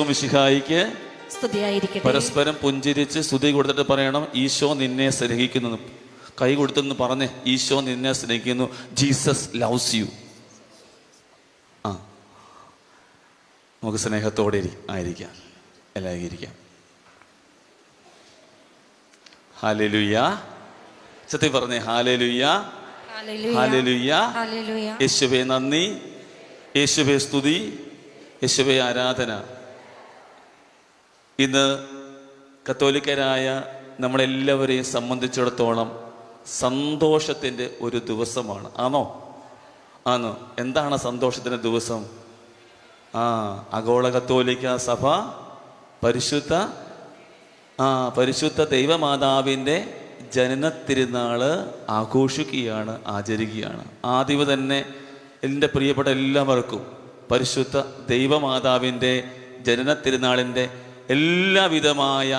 മിശിഹായിക്ക് സ്തുതിയായിരിക്കട്ടെ. പരസ്പരം പുഞ്ചിരിച്ച് സ്തുതി കൊടുത്തിട്ട് പറയണം, ഈശോ നിന്നെ സ്നേഹിക്കുന്നു. കൈ കൊടുത്തെന്ന് പറഞ്ഞേ, ഈശോ നിന്നെ സ്നേഹിക്കുന്നു. Jesus loves you. നമുക്ക് സ്നേഹത്തോടെ ആയിരിക്കാം, എല്ലാവരും ഇരിക്കാം. ഹല്ലേലൂയ. സത്യം പറഞ്ഞേ, ഹല്ലേലൂയ, ഹല്ലേലൂയ. യേശുവേ നന്ദി, യേശുവേ സ്തുതി, യേശുവേ ആരാധന. ഇന്ന് കത്തോലിക്കരായ നമ്മളെല്ലാവരെയും സംബന്ധിച്ചിടത്തോളം സന്തോഷത്തിൻ്റെ ഒരു ദിവസമാണ്. ആണോ? എന്താണ് സന്തോഷത്തിൻ്റെ ദിവസം? ആഗോള കത്തോലിക്ക സഭ പരിശുദ്ധ ദൈവമാതാവിൻ്റെ ജനന തിരുനാള് ആഘോഷിക്കുകയാണ്, ആചരിക്കുകയാണ്. ആദ്യം തന്നെ എൻ്റെ പ്രിയപ്പെട്ട എല്ലാവർക്കും പരിശുദ്ധ ദൈവമാതാവിൻ്റെ ജനന തിരുനാളിൻ്റെ എല്ലാവിധമായ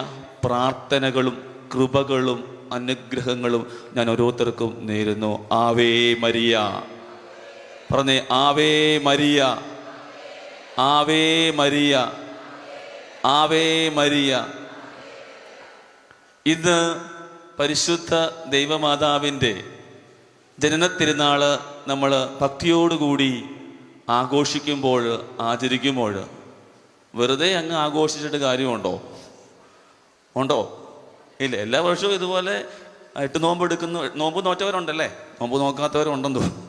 പ്രാർത്ഥനകളും കൃപകളും അനുഗ്രഹങ്ങളും ഞാൻ ഓരോരുത്തർക്കും നേരുന്നു. Ave Maria. പറഞ്ഞേ, Ave Maria, Ave Maria, Ave Maria. ഇന്ന് പരിശുദ്ധ ദൈവമാതാവിൻ്റെ ജനന തിരുനാള് നമ്മൾ ഭക്തിയോടുകൂടി ആഘോഷിക്കുമ്പോൾ, ആചരിക്കുമ്പോൾ വെറുതെ അങ്ങ് ആഘോഷിച്ചിട്ട് കാര്യമുണ്ടോ? ഇല്ല. എല്ലാ വർഷവും ഇതുപോലെ 8 നോമ്പ് എടുക്കുന്നു. നോമ്പ് നോറ്റവരുണ്ടല്ലേ? നോമ്പ് നോക്കാത്തവരുണ്ടെന്ന് തോന്നുന്നു.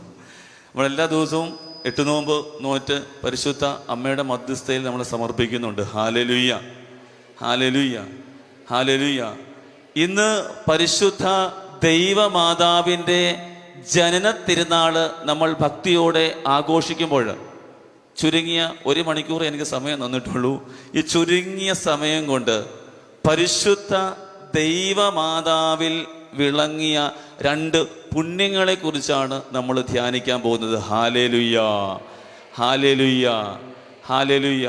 നമ്മളെല്ലാ ദിവസവും 8 നോമ്പ് നോറ്റ് പരിശുദ്ധ അമ്മയുടെ മധ്യസ്ഥയിൽ നമ്മൾ സമർപ്പിക്കുന്നുണ്ട്. Hallelujah, hallelujah, hallelujah. ഇന്ന് പരിശുദ്ധ ദൈവമാതാവിൻ്റെ ജനന തിരുനാള് നമ്മൾ ഭക്തിയോടെ ആഘോഷിക്കുമ്പോൾ, ചുരുങ്ങിയ 1 മണിക്കൂർ എനിക്ക് സമയം തന്നിട്ടുള്ളൂ. ഈ ചുരുങ്ങിയ സമയം കൊണ്ട് പരിശുദ്ധ ദൈവമാതാവിൽ വിളങ്ങിയ 2 പുണ്യങ്ങളെ കുറിച്ചാണ് നമ്മൾ ധ്യാനിക്കാൻ പോകുന്നത്. Hallelujah, hallelujah, hallelujah.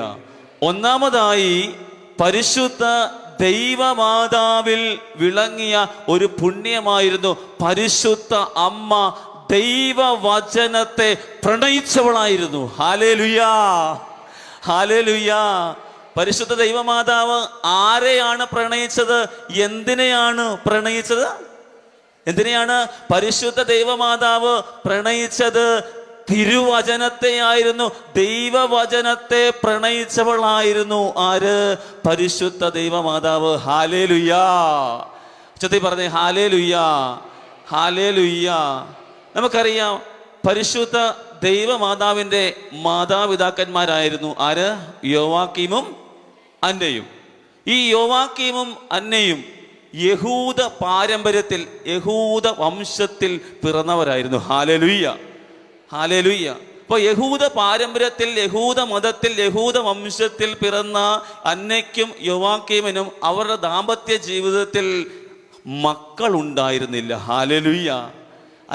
ഒന്നാമതായി പരിശുദ്ധ ദൈവമാതാവിൽ വിളങ്ങിയ ഒരു പുണ്യമായിരുന്നു പരിശുദ്ധ അമ്മ ദൈവവചനത്തെ പ്രണയിച്ചവളായിരുന്നു. Hallelujah, hallelujah. പരിശുദ്ധ ദൈവമാതാവ് ആരെയാണ് പ്രണയിച്ചത്? എന്തിനെയാണ് പ്രണയിച്ചത്? എന്തിനെയാണ് പരിശുദ്ധ ദൈവമാതാവ് പ്രണയിച്ചത്? തിരുവചനത്തെ ആയിരുന്നു. ദൈവവചനത്തെ പ്രണയിച്ചവളായിരുന്നു ആര്? പരിശുദ്ധ ദൈവമാതാവ്. ഹല്ലേലൂയ. ഉച്ചത്തിൽ പറഞ്ഞേ, ഹല്ലേലൂയ, ഹല്ലേലൂയ. നമുക്കറിയാം, പരിശുദ്ധ ദൈവമാതാവിൻ്റെ മാതാപിതാക്കന്മാരായിരുന്നു ആര്? യോവാക്കീമും അന്നയും. ഈ യോവാക്കീമും അന്നയും യഹൂദ പാരമ്പര്യത്തിൽ, യഹൂദ വംശത്തിൽ പിറന്നവരായിരുന്നു. Hallelujah, hallelujah. അപ്പോൾ യഹൂദ പാരമ്പര്യത്തിൽ, യഹൂദ മതത്തിൽ, യഹൂദ വംശത്തിൽ പിറന്ന അന്നയ്ക്കും യോവാക്കീമിനും അവരുടെ ദാമ്പത്യ ജീവിതത്തിൽ മക്കളുണ്ടായിരുന്നില്ല. ഹല്ലേലൂയ.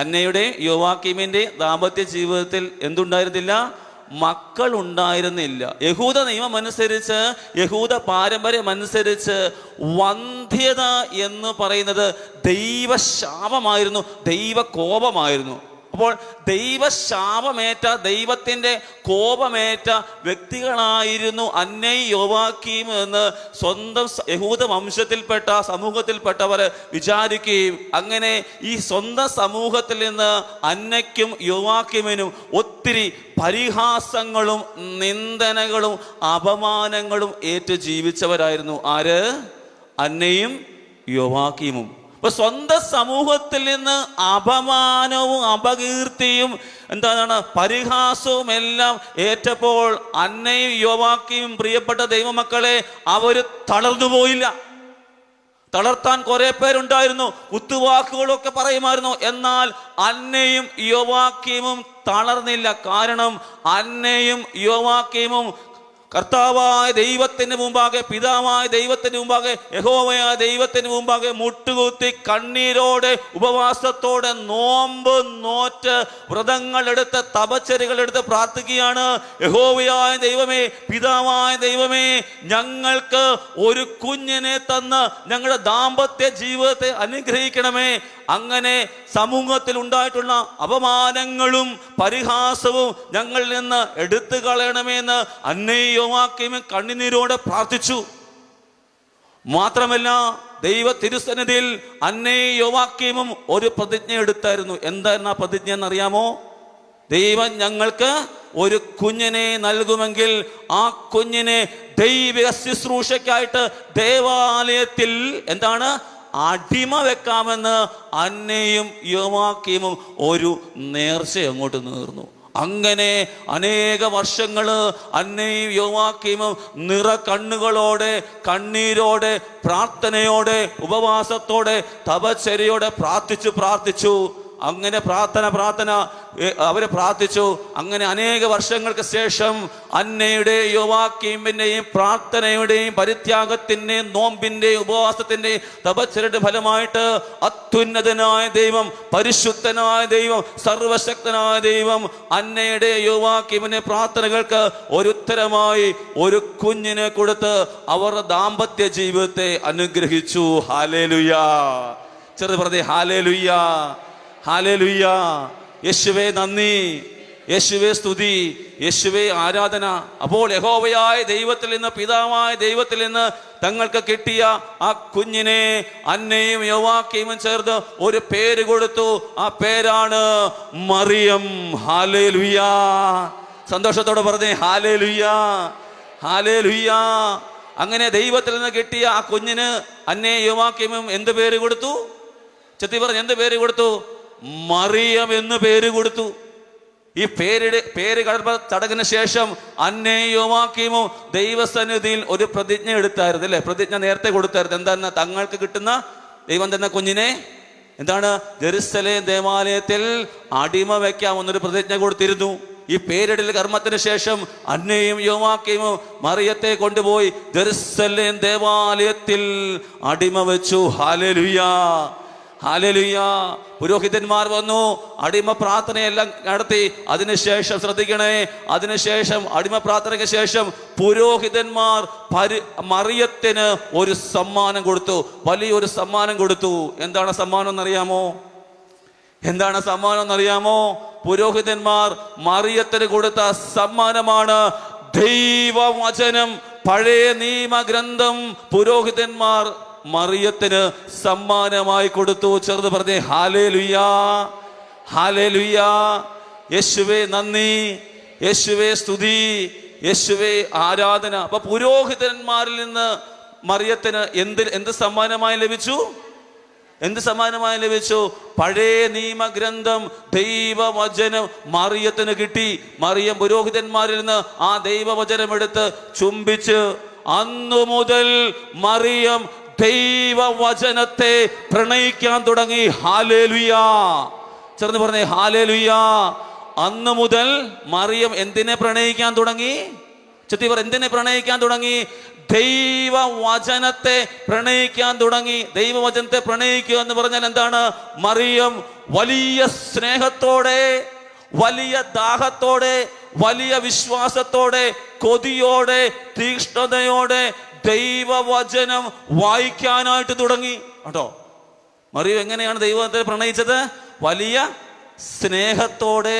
അന്നയുടെ യോവാക്കീമിൻ്റെ ദാമ്പത്യ ജീവിതത്തിൽ എന്തുണ്ടായിരുന്നില്ല? മക്കൾ ഉണ്ടായിരുന്നില്ല. യഹൂദ നിയമം അനുസരിച്ച്, യഹൂദ പാരമ്പര്യം അനുസരിച്ച് വന്ധ്യത എന്ന് പറയുന്നത് ദൈവശാപമായിരുന്നു, ദൈവകോപമായിരുന്നു. അപ്പോൾ ദൈവശാപമേറ്റ, ദൈവത്തിൻ്റെ കോപമേറ്റ വ്യക്തികളായിരുന്നു അന്നയും യോവാക്കീം എന്ന് സ്വന്തം യഹൂദ വംശത്തിൽപ്പെട്ട, സമൂഹത്തിൽപ്പെട്ടവർ വിചാരിക്കുകയും അങ്ങനെ ഈ സ്വന്തം സമൂഹത്തിൽ നിന്ന് അന്നയ്ക്കും യോവാക്കീമിനും ഒത്തിരി പരിഹാസങ്ങളും നിന്ദനകളും അപമാനങ്ങളും ഏറ്റു ജീവിച്ചവരായിരുന്നു ആര്? അന്നയും യോവാക്കീമും. അപ്പൊ സ്വന്തം സമൂഹത്തിൽ നിന്ന് അപമാനവും അപകീർത്തിയും എന്താണ് പരിഹാസവും എല്ലാം ഏറ്റപ്പോൾ അന്നയും യോവാക്കീമും, പ്രിയപ്പെട്ട ദൈവമക്കളെ, അവർ തളർന്നു പോയില്ല. തളർത്താൻ കുറെ പേരുണ്ടായിരുന്നു, കുത്തുവാക്കുകളൊക്കെ പറയുമായിരുന്നു. എന്നാൽ അന്നയും യോവാക്കീമും തളർന്നില്ല. കാരണം അന്നയും യോവാക്കീമും കർത്താവായ ദൈവത്തിന് മുമ്പാകെ, പിതാവായ ദൈവത്തിന് മുമ്പാകെ, യഹോവയായ ദൈവത്തിന് മുമ്പാകെ മുട്ടുകുത്തി കണ്ണീരോടെ, ഉപവാസത്തോടെ, നോമ്പ് നോറ്റ്, വ്രതങ്ങളെടുത്ത്, തപച്ചരികളെടുത്ത് പ്രാർത്ഥിക്കുകയാണ്. യഹോവയായ ദൈവമേ, പിതാവായ ദൈവമേ, ഞങ്ങൾക്ക് ഒരു കുഞ്ഞിനെ തന്ന് ഞങ്ങളുടെ ദാമ്പത്യ ജീവിതത്തെ അനുഗ്രഹിക്കണമേ. അങ്ങനെ സമൂഹത്തിൽ ഉണ്ടായിട്ടുള്ള അപമാനങ്ങളും പരിഹാസവും ഞങ്ങളിൽ നിന്ന് എടുത്തു കളയണമെന്ന് അന്നയും യോവാക്കീമും കണ്ണുനീരോടെ പ്രാർത്ഥിച്ചു. മാത്രമല്ല ദൈവ തിരുസന്നിധിയിൽ അന്നയും യോവാക്കീമും ഒരു പ്രതിജ്ഞ എടുത്തായിരുന്നു. എന്തായിരുന്നു ആ പ്രതിജ്ഞ എന്നറിയാമോ? ദൈവം ഞങ്ങൾക്ക് ഒരു കുഞ്ഞിനെ നൽകുമെങ്കിൽ ആ കുഞ്ഞിനെ ദൈവിക ശുശ്രൂഷയ്ക്കായിട്ട് ദേവാലയത്തിൽ എന്താണ് അടിമ വെക്കാമെന്ന് അന്നയും യോവാക്കീമും ഒരു നേർച്ച അങ്ങോട്ട് നേർന്നു. അങ്ങനെ അനേക വർഷങ്ങള് അന്നയും യോവാക്കീമും നിറ കണ്ണുകളോടെ, കണ്ണീരോടെ, പ്രാർത്ഥനയോടെ, ഉപവാസത്തോടെ, തപശ്ചര്യയോടെ പ്രാർത്ഥിച്ചു. അങ്ങനെ പ്രാർത്ഥന അവര് പ്രാർത്ഥിച്ചു. അങ്ങനെ അനേക വർഷങ്ങൾക്ക് ശേഷം അന്നയുടെയും യോവാക്കീമിന്റെയും പ്രാർത്ഥനയുടെയും പരിത്യാഗത്തിന്റെയും നോമ്പിന്റെയും ഉപവാസത്തിന്റെയും തപശ്ചര്യയുടെ ഫലമായിട്ട് അത്യുന്നതനായ ദൈവം, പരിശുദ്ധനായ ദൈവം, സർവശക്തനായ ദൈവം അന്നയുടെയും യോവാക്കീമിന്റെ പ്രാർത്ഥനകൾക്ക് ഒരു ഉത്തരമായി ഒരു കുഞ്ഞിനെ കൊടുത്ത് അവരുടെ ദാമ്പത്യ ജീവിതത്തെ അനുഗ്രഹിച്ചു. ഹല്ലേലൂയ. ചെറുത് പറഞ്ഞേ ഹല്ലേലൂയ, ഹല്ലേലൂയ. യേശുവേ നന്ദി, യേശുവേ സ്തുതി, യേശുവേ ആരാധന. അപ്പോൾ യഹോവയായ ദൈവത്തിൽ നിന്ന്, പിതാവായ ദൈവത്തിൽ നിന്ന് തങ്ങൾക്ക് കിട്ടിയ ആ കുഞ്ഞിനെ അന്നയും യോവാക്കീമും ചേർന്ന് ഒരു പേര് കൊടുത്തു. ആ പേരാണ് മറിയം. ഹല്ലേലൂയ. സന്തോഷത്തോടെ പറഞ്ഞേ ഹല്ലേലൂയ, ഹല്ലേലൂയ. അങ്ങനെ ദൈവത്തിൽ നിന്ന് കിട്ടിയ ആ കുഞ്ഞിന് അന്നയും യോവാക്കീമും എന്ത് പേര് കൊടുത്തു? ചെത്തി പറഞ്ഞ് എന്ത് പേര് കൊടുത്തു? മറിയം എന്ന് പേര് കൊടുത്തു. ഈ പേര് ഗർഭ ചടങ്ങിന് ശേഷം അന്നയും യോവാക്കീമും ദൈവസന്നിധിയിൽ ഒരു പ്രതിജ്ഞ എടുത്തായിരുന്നു, അല്ലെ? പ്രതിജ്ഞ നേരത്തെ കൊടുത്തായിരുന്നു. എന്താണ്? തങ്ങൾക്ക് കിട്ടുന്ന ദൈവം തന്ന കുഞ്ഞിനെ എന്താണ് ജെറുസലേം ദേവാലയത്തിൽ അടിമ വയ്ക്കാമെന്നൊരു പ്രതിജ്ഞ കൊടുത്തിരുന്നു. ഈ പേരിടൽ കർമ്മത്തിന് ശേഷം അന്നയും യോവാക്കീമും മറിയത്തെ കൊണ്ടുപോയി ജെറുസലേം ദേവാലയത്തിൽ അടിമ വെച്ചു. Hallelujah, hallelujah. പുരോഹിതന്മാർ വന്നു, അടിമ പ്രാർത്ഥനയെല്ലാം നടത്തി. അതിനുശേഷം ശ്രദ്ധിക്കണേ, അതിനുശേഷം അടിമ പ്രാർത്ഥനയ്ക്ക് ശേഷം പുരോഹിതന്മാർ മറിയത്തിന് ഒരു സമ്മാനം കൊടുത്തു, വലിയൊരു സമ്മാനം കൊടുത്തു. എന്താണ് സമ്മാനം എന്നറിയാമോ? എന്താണ് സമ്മാനം എന്നറിയാമോ? പുരോഹിതന്മാർ മറിയത്തിന് കൊടുത്ത സമ്മാനമാണ് ദൈവവചനം. പഴയ നിയമഗ്രന്ഥം പുരോഹിതന്മാർ മറിയത്തിന് സമ്മാനമായി കൊടുത്തു. ചെറുത് പറഞ്ഞേ ഹല്ലേലൂയ, ഹല്ലേലൂയ. യേശുവേ നന്ദി, യേശുവേ സ്തുതി, യേശുവേ ആരാധന. അപ്പൊ പുരോഹിതന്മാരിൽ നിന്ന് മറിയത്തിന് എന്ത് സമ്മാനമായി ലഭിച്ചു? എന്ത് സമ്മാനമായി ലഭിച്ചു? പഴയ നിയമഗ്രന്ഥം, ദൈവവചനം മറിയത്തിന് കിട്ടി. മറിയം പുരോഹിതന്മാരിൽ നിന്ന് ആ ദൈവവചനം എടുത്ത് ചുംബിച്ച് അന്നു മുതൽ മറിയം ദൈവവചനത്തെ പ്രണയിക്കാൻ തുടങ്ങി. ഹല്ലേലൂയ. ചേർന്ന് പറഞ്ഞേ ഹല്ലേലൂയ. അന്നു മുതൽ മറിയം എന്തിനെ പ്രണയിക്കാൻ തുടങ്ങി? ചെത്തി പറ, എന്തിനെ പ്രണയിക്കാൻ തുടങ്ങി? ദൈവവചനത്തെ പ്രണയിക്കാൻ തുടങ്ങി. ദൈവവചനത്തെ പ്രണയിക്കുക എന്ന് പറഞ്ഞാൽ എന്താണ്? മറിയം വലിയ സ്നേഹത്തോടെ, വലിയ ദാഹത്തോടെ, വലിയ വിശ്വാസത്തോടെ, കൊതിയോടെ, തീക്ഷ്ണതയോടെ ദൈവവചനം വായിക്കാനായിട്ട് തുടങ്ങി കേട്ടോ. മറിയം എങ്ങനെയാണ് ദൈവത്തെ പ്രണയിച്ചത്? വലിയ സ്നേഹത്തോടെ,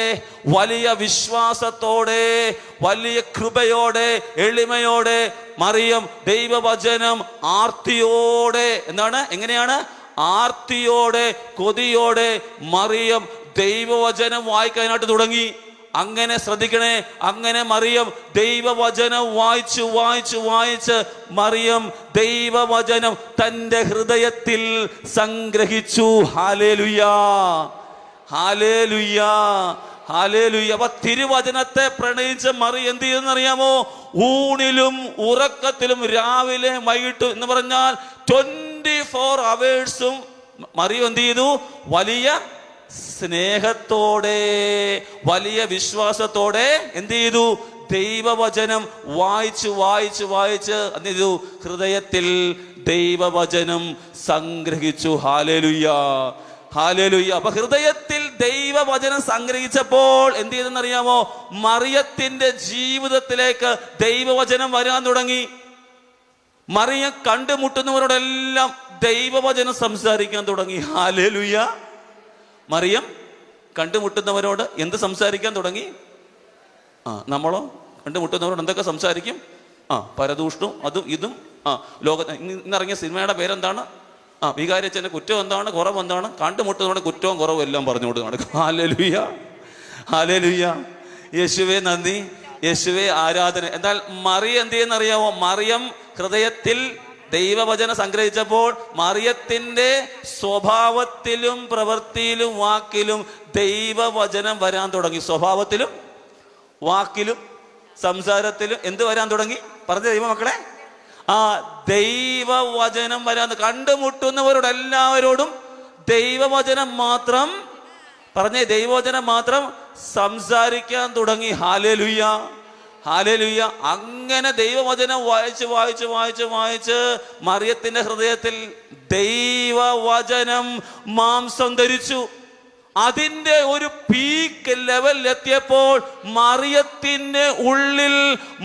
വലിയ വിശ്വാസത്തോടെ, വലിയ കൃപയോടെ, എളിമയോടെ മറിയം ദൈവവചനം ആർത്തിയോടെ, എന്താണ്, എങ്ങനെയാണ്? ആർത്തിയോടെ, കൊതിയോടെ മറിയം ദൈവവചനം വായിക്കാനായിട്ട് തുടങ്ങി. അങ്ങനെ ശ്രദ്ധിക്കണേ, അങ്ങനെ മറിയം ദൈവവചനം വായിച്ച് മറിയം ദൈവവചനം തൻ്റെ ഹൃദയത്തിൽ സംഗ്രഹിച്ചു. Hallelujah, hallelujah, hallelujah. അപ്പൊ തിരുവചനത്തെ പ്രണയിച്ച മറിയം എന്ത് ചെയ്തെന്നറിയാമോ? ഊണിലും ഉറക്കത്തിലും രാവിലെ വൈകിട്ട് എന്ന് പറഞ്ഞാൽ 24 hours മറിയം എന്ത് ചെയ്തു? വലിയ സ്നേഹത്തോടെ, വലിയ വിശ്വാസത്തോടെ എന്ത് ചെയ്തു? ദൈവവചനം വായിച്ച് എന്ത് ചെയ്തു? ഹൃദയത്തിൽ ദൈവവചനം സംഗ്രഹിച്ചു. Hallelujah, hallelujah. അപ്പൊ ഹൃദയത്തിൽ ദൈവവചനം സംഗ്രഹിച്ചപ്പോൾ എന്ത് ചെയ്തെന്നറിയാമോ? മറിയത്തിന്റെ ജീവിതത്തിലേക്ക് ദൈവവചനം വരാൻ തുടങ്ങി. മറിയം കണ്ടുമുട്ടുന്നവരോടെല്ലാം ദൈവവചനം സംസാരിക്കാൻ തുടങ്ങി. ഹല്ലേലൂയ. മറിയം കണ്ടുമുട്ടുന്നവരോട് എന്ത് സംസാരിക്കാൻ തുടങ്ങി? നമ്മളോ കണ്ടുമുട്ടുന്നവരോട് എന്തൊക്കെ സംസാരിക്കും? പരദൂഷണവും അതും ഇതും ലോകത്ത് ഇന്നിറങ്ങിയ സിനിമയുടെ പേരെന്താണ്? വികാരിച്ചതിൻ്റെ കുറ്റം എന്താണ്, കുറവ് എന്താണ്, കണ്ടുമുട്ടുന്നതുകൊണ്ട് കുറ്റവും കുറവും എല്ലാം പറഞ്ഞുകൊണ്ട് നടക്കും. Hallelujah, hallelujah. യേശുവേ നന്ദി, യേശുവേ ആരാധന. എന്നാൽ മറിയം എന്ത് ചെയ്യുന്നറിയാമോ? മറിയം ഹൃദയത്തിൽ ദൈവവചനം സംഗ്രഹിച്ചപ്പോൾ മറിയത്തിന്റെ സ്വഭാവത്തിലും പ്രവൃത്തിയിലും വാക്കിലും ദൈവവചനം വരാൻ തുടങ്ങി. സ്വഭാവത്തിലും വാക്കിലും സംസാരത്തിലും എന്ത് വരാൻ തുടങ്ങി? പറഞ്ഞ ദൈവമക്കളെ, ദൈവവചനം വരാൻ. കണ്ടുമുട്ടുന്നവരോട് എല്ലാവരോടും ദൈവവചനം മാത്രം പറഞ്ഞേ, ദൈവവചനം മാത്രം സംസാരിക്കാൻ തുടങ്ങി. Hallelujah, hallelujah. അങ്ങനെ ദൈവവചനം വായിച്ച് വായിച്ച് വായിച്ച് വായിച്ച് മറിയത്തിന്റെ ഹൃദയത്തിൽ ദൈവവചനം മാംസം ധരിച്ചു. അതിൻ്റെ ഒരു പീക്ക് ലെവലിൽ എത്തിയപ്പോൾ മറിയത്തിന്റെ ഉള്ളിൽ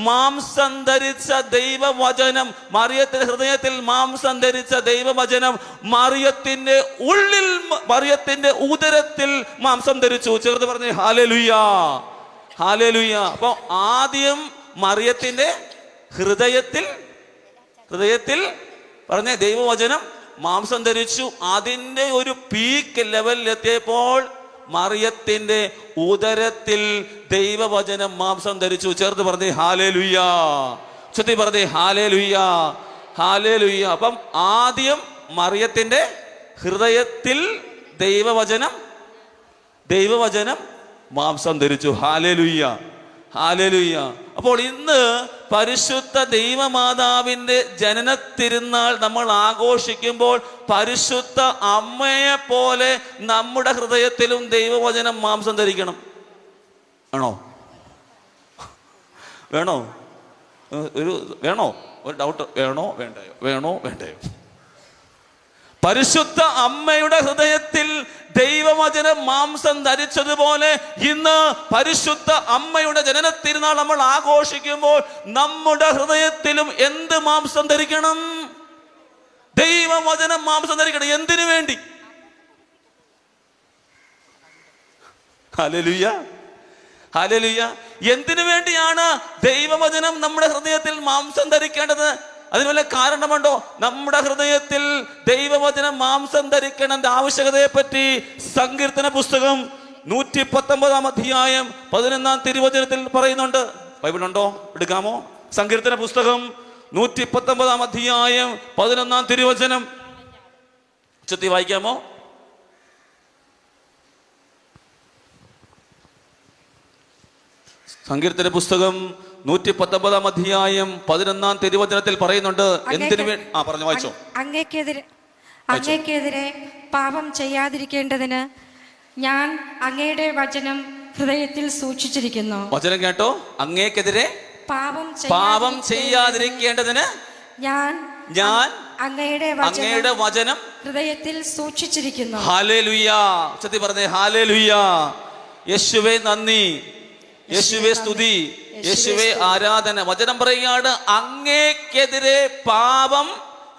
മാംസം ധരിച്ച ദൈവവചനം, മറിയത്തിന്റെ ഹൃദയത്തിൽ മാംസം ധരിച്ച ദൈവവചനം മറിയത്തിന്റെ ഉള്ളിൽ, മറിയത്തിന്റെ ഉദരത്തിൽ മാംസം ധരിച്ചു. ചേർത്ത് പറഞ്ഞേ ഹല്ലേലൂയ, ഹല്ലേലൂയ. അപ്പൊ ആദ്യം മറിയത്തിന്റെ ഹൃദയത്തിൽ പറഞ്ഞ ദൈവവചനം മാംസം ധരിച്ചു. അതിൻ്റെ ഒരു പീക്ക് ലെവലിൽ എത്തിയപ്പോൾ മറിയത്തിന്റെ ഉദരത്തിൽ ദൈവവചനം മാംസം ധരിച്ചു. ചേർത്ത് പറഞ്ഞേ ഹല്ലേലൂയ, ചൊല്ലി പറഞ്ഞേ ഹല്ലേലൂയ, ഹല്ലേലൂയ. അപ്പം ആദ്യം മറിയത്തിന്റെ ഹൃദയത്തിൽ ദൈവവചനം മാംസം ധരിച്ചു. Hallelujah, hallelujah. അപ്പോൾ ഇന്ന് പരിശുദ്ധ ദൈവമാതാവിന്റെ ജനന തിരുനാൾ നമ്മൾ ആഘോഷിക്കുമ്പോൾ പരിശുദ്ധ അമ്മയെ പോലെ നമ്മുടെ ഹൃദയത്തിലും ദൈവവചനം മാംസം ധരിക്കണം. വേണോ ഒരു ഡൗട്ട്, വേണോ വേണ്ടയോ? പരിശുദ്ധ അമ്മയുടെ ഹൃദയത്തിൽ ദൈവവചനം മാംസം ധരിച്ചതുപോലെ ഇന്ന് പരിശുദ്ധ അമ്മയുടെ ജനന തിരുനാൾ നമ്മൾ ആഘോഷിക്കുമ്പോൾ നമ്മുടെ ഹൃദയത്തിലും എന്ത് മാംസം ധരിക്കണം? ദൈവവചനം മാംസം ധരിക്കണം. എന്തിനു വേണ്ടി? Hallelujah, hallelujah. എന്തിനു വേണ്ടിയാണ് ദൈവവചനം നമ്മുടെ ഹൃദയത്തിൽ മാംസം ധരിക്കേണ്ടത്? അതിന് വല്ല കാരണമുണ്ടോ? നമ്മുടെ ഹൃദയത്തിൽ ദൈവവചനം മാംസം ധരിക്കേണ്ട ആവശ്യകതയെ പറ്റി സങ്കീർത്തന പുസ്തകം 119 അധ്യായം 11 തിരുവചനത്തിൽ പറയുന്നുണ്ട്. ബൈബിളുണ്ടോ? എടുക്കാമോ? സങ്കീർത്തന പുസ്തകം 119 അധ്യായം 11 തിരുവചനം ചെത്തി വായിക്കാമോ? സങ്കീർത്തന പുസ്തകം 119 അധ്യായം 11 തിരുവചനത്തിൽ പറയുന്നുണ്ട്. എന്തിനു വേണ്ടി? പറഞ്ഞു വായിച്ചോ. അങ്ങേക്കെതിരെ പാപം ചെയ്യാതിരിക്കേണ്ടതിന് ഞാൻ അങ്ങയുടെ വചനം ഹൃദയത്തിൽ സൂക്ഷിച്ചിരിക്കുന്നു. വചനം കേട്ടോ? അങ്ങേക്കെതിരെ പാപം ചെയ്യാതിരിക്കേണ്ടതിന് ഞാൻ അങ്ങയുടെ വചനം ഹൃദയത്തിൽ സൂക്ഷിച്ചിരിക്കുന്നു. ഹല്ലേലൂയ. ചൊല്ലി പറഞ്ഞേ ഹല്ലേലൂയ. യേശുവേ നന്ദി, യേശുവേ സ്തുതി, യേശുവേ ആരാധന. വചനം പറയുകയാണ്, അങ്ങേക്കെതിരെ പാപം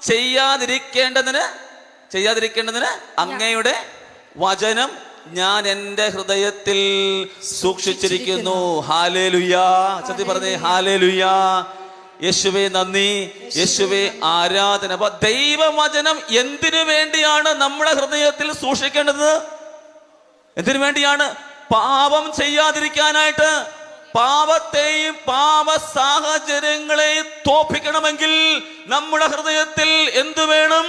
ചെയ്യാതിരിക്കേണ്ടതിന് അങ്ങയുടെ വചനം ഞാൻ എൻ്റെ ഹൃദയത്തിൽ സൂക്ഷിച്ചിരിക്കുന്നു. ഹല്ലേലൂയ. ചൊല്ലി പറഞ്ഞേ ഹല്ലേലൂയ. യേശുവേ നന്ദി, യേശുവേ ആരാധന. അപ്പൊ ദൈവവചനം എന്തിനു വേണ്ടിയാണ് നമ്മുടെ ഹൃദയത്തിൽ സൂക്ഷിക്കേണ്ടത്? എന്തിനു വേണ്ടിയാണ്? പാപം ചെയ്യാതിരിക്കാനായിട്ട്. പാപത്തെയും പാപ സാഹചര്യങ്ങളെയും തോൽപ്പിക്കണമെങ്കിൽ നമ്മുടെ ഹൃദയത്തിൽ എന്തു വേണം?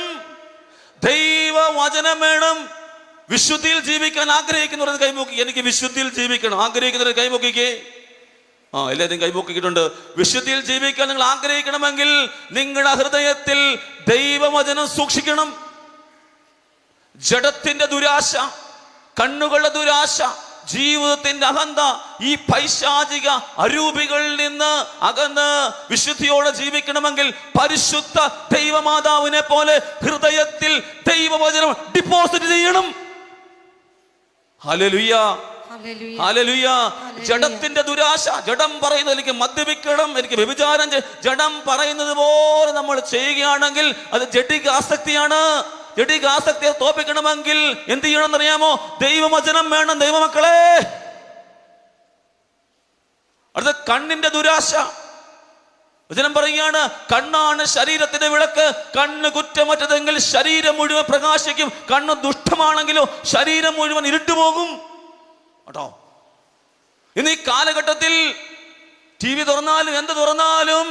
ദൈവവചനം വേണം. വിശുദ്ധിയിൽ ജീവിക്കാൻ ആഗ്രഹിക്കുന്നവർ കൈമുക്കി. എനിക്ക് വിശുദ്ധിയിൽ ജീവിക്കണം ആഗ്രഹിക്കുന്നവർ കൈമുക്കിക്കേ. എല്ലാവരും കൈമുക്കിയിട്ടുണ്ട്. വിശുദ്ധിയിൽ ജീവിക്കാൻ നിങ്ങൾ ആഗ്രഹിക്കണമെങ്കിൽ നിങ്ങളുടെ ഹൃദയത്തിൽ ദൈവവചനം സൂക്ഷിക്കണം. ജഡത്തിന്റെ ദുരാശ, കണ്ണുകളുടെ ദുരാശ, ജീവിതത്തിന്റെ അഹന്ത, ഈ പൈശാചിക അരൂപികളിൽ നിന്ന് അകന്ന് വിശുദ്ധിയോടെ ജീവിക്കണമെങ്കിൽ പരിശുദ്ധ ദൈവമാതാവിനെ പോലെ ഹൃദയത്തിൽ ദൈവവചനം ഡിപ്പോസിറ്റ് ചെയ്യണം. Hallelujah, hallelujah. ജഡത്തിന്റെ ദുരാശ, ജഡം പറയുന്നത് എനിക്ക് മദ്യപിക്കണം, എനിക്ക് വ്യഭിചാരം, ജഡം പറയുന്നത് പോലെ നമ്മൾ ചെയ്യുകയാണെങ്കിൽ അത് ജഡിക ആസക്തിയാണ്. ജഡിക ആസക്തിയെ തോൽപ്പിക്കണമെങ്കിൽ എന്ത് ചെയ്യണം എന്നറിയാമോ? ദൈവവചനം വേണം. ദൈവമക്കളെ, അടുത്ത കണ്ണിന്റെ ദുരാശ. വചനം പറയുകയാണ്, കണ്ണാണ് ശരീരത്തിന്റെ വിളക്ക്. കണ്ണ് കുറ്റമറ്റതെങ്കിൽ ശരീരം മുഴുവൻ പ്രകാശിക്കും. കണ്ണ് ദുഷ്ടമാണെങ്കിലോ ശരീരം മുഴുവൻ ഇരുട്ടുപോകും കേട്ടോ. ഇന്ന് ഈ കാലഘട്ടത്തിൽ TV തുറന്നാലും എന്ത് തുറന്നാലും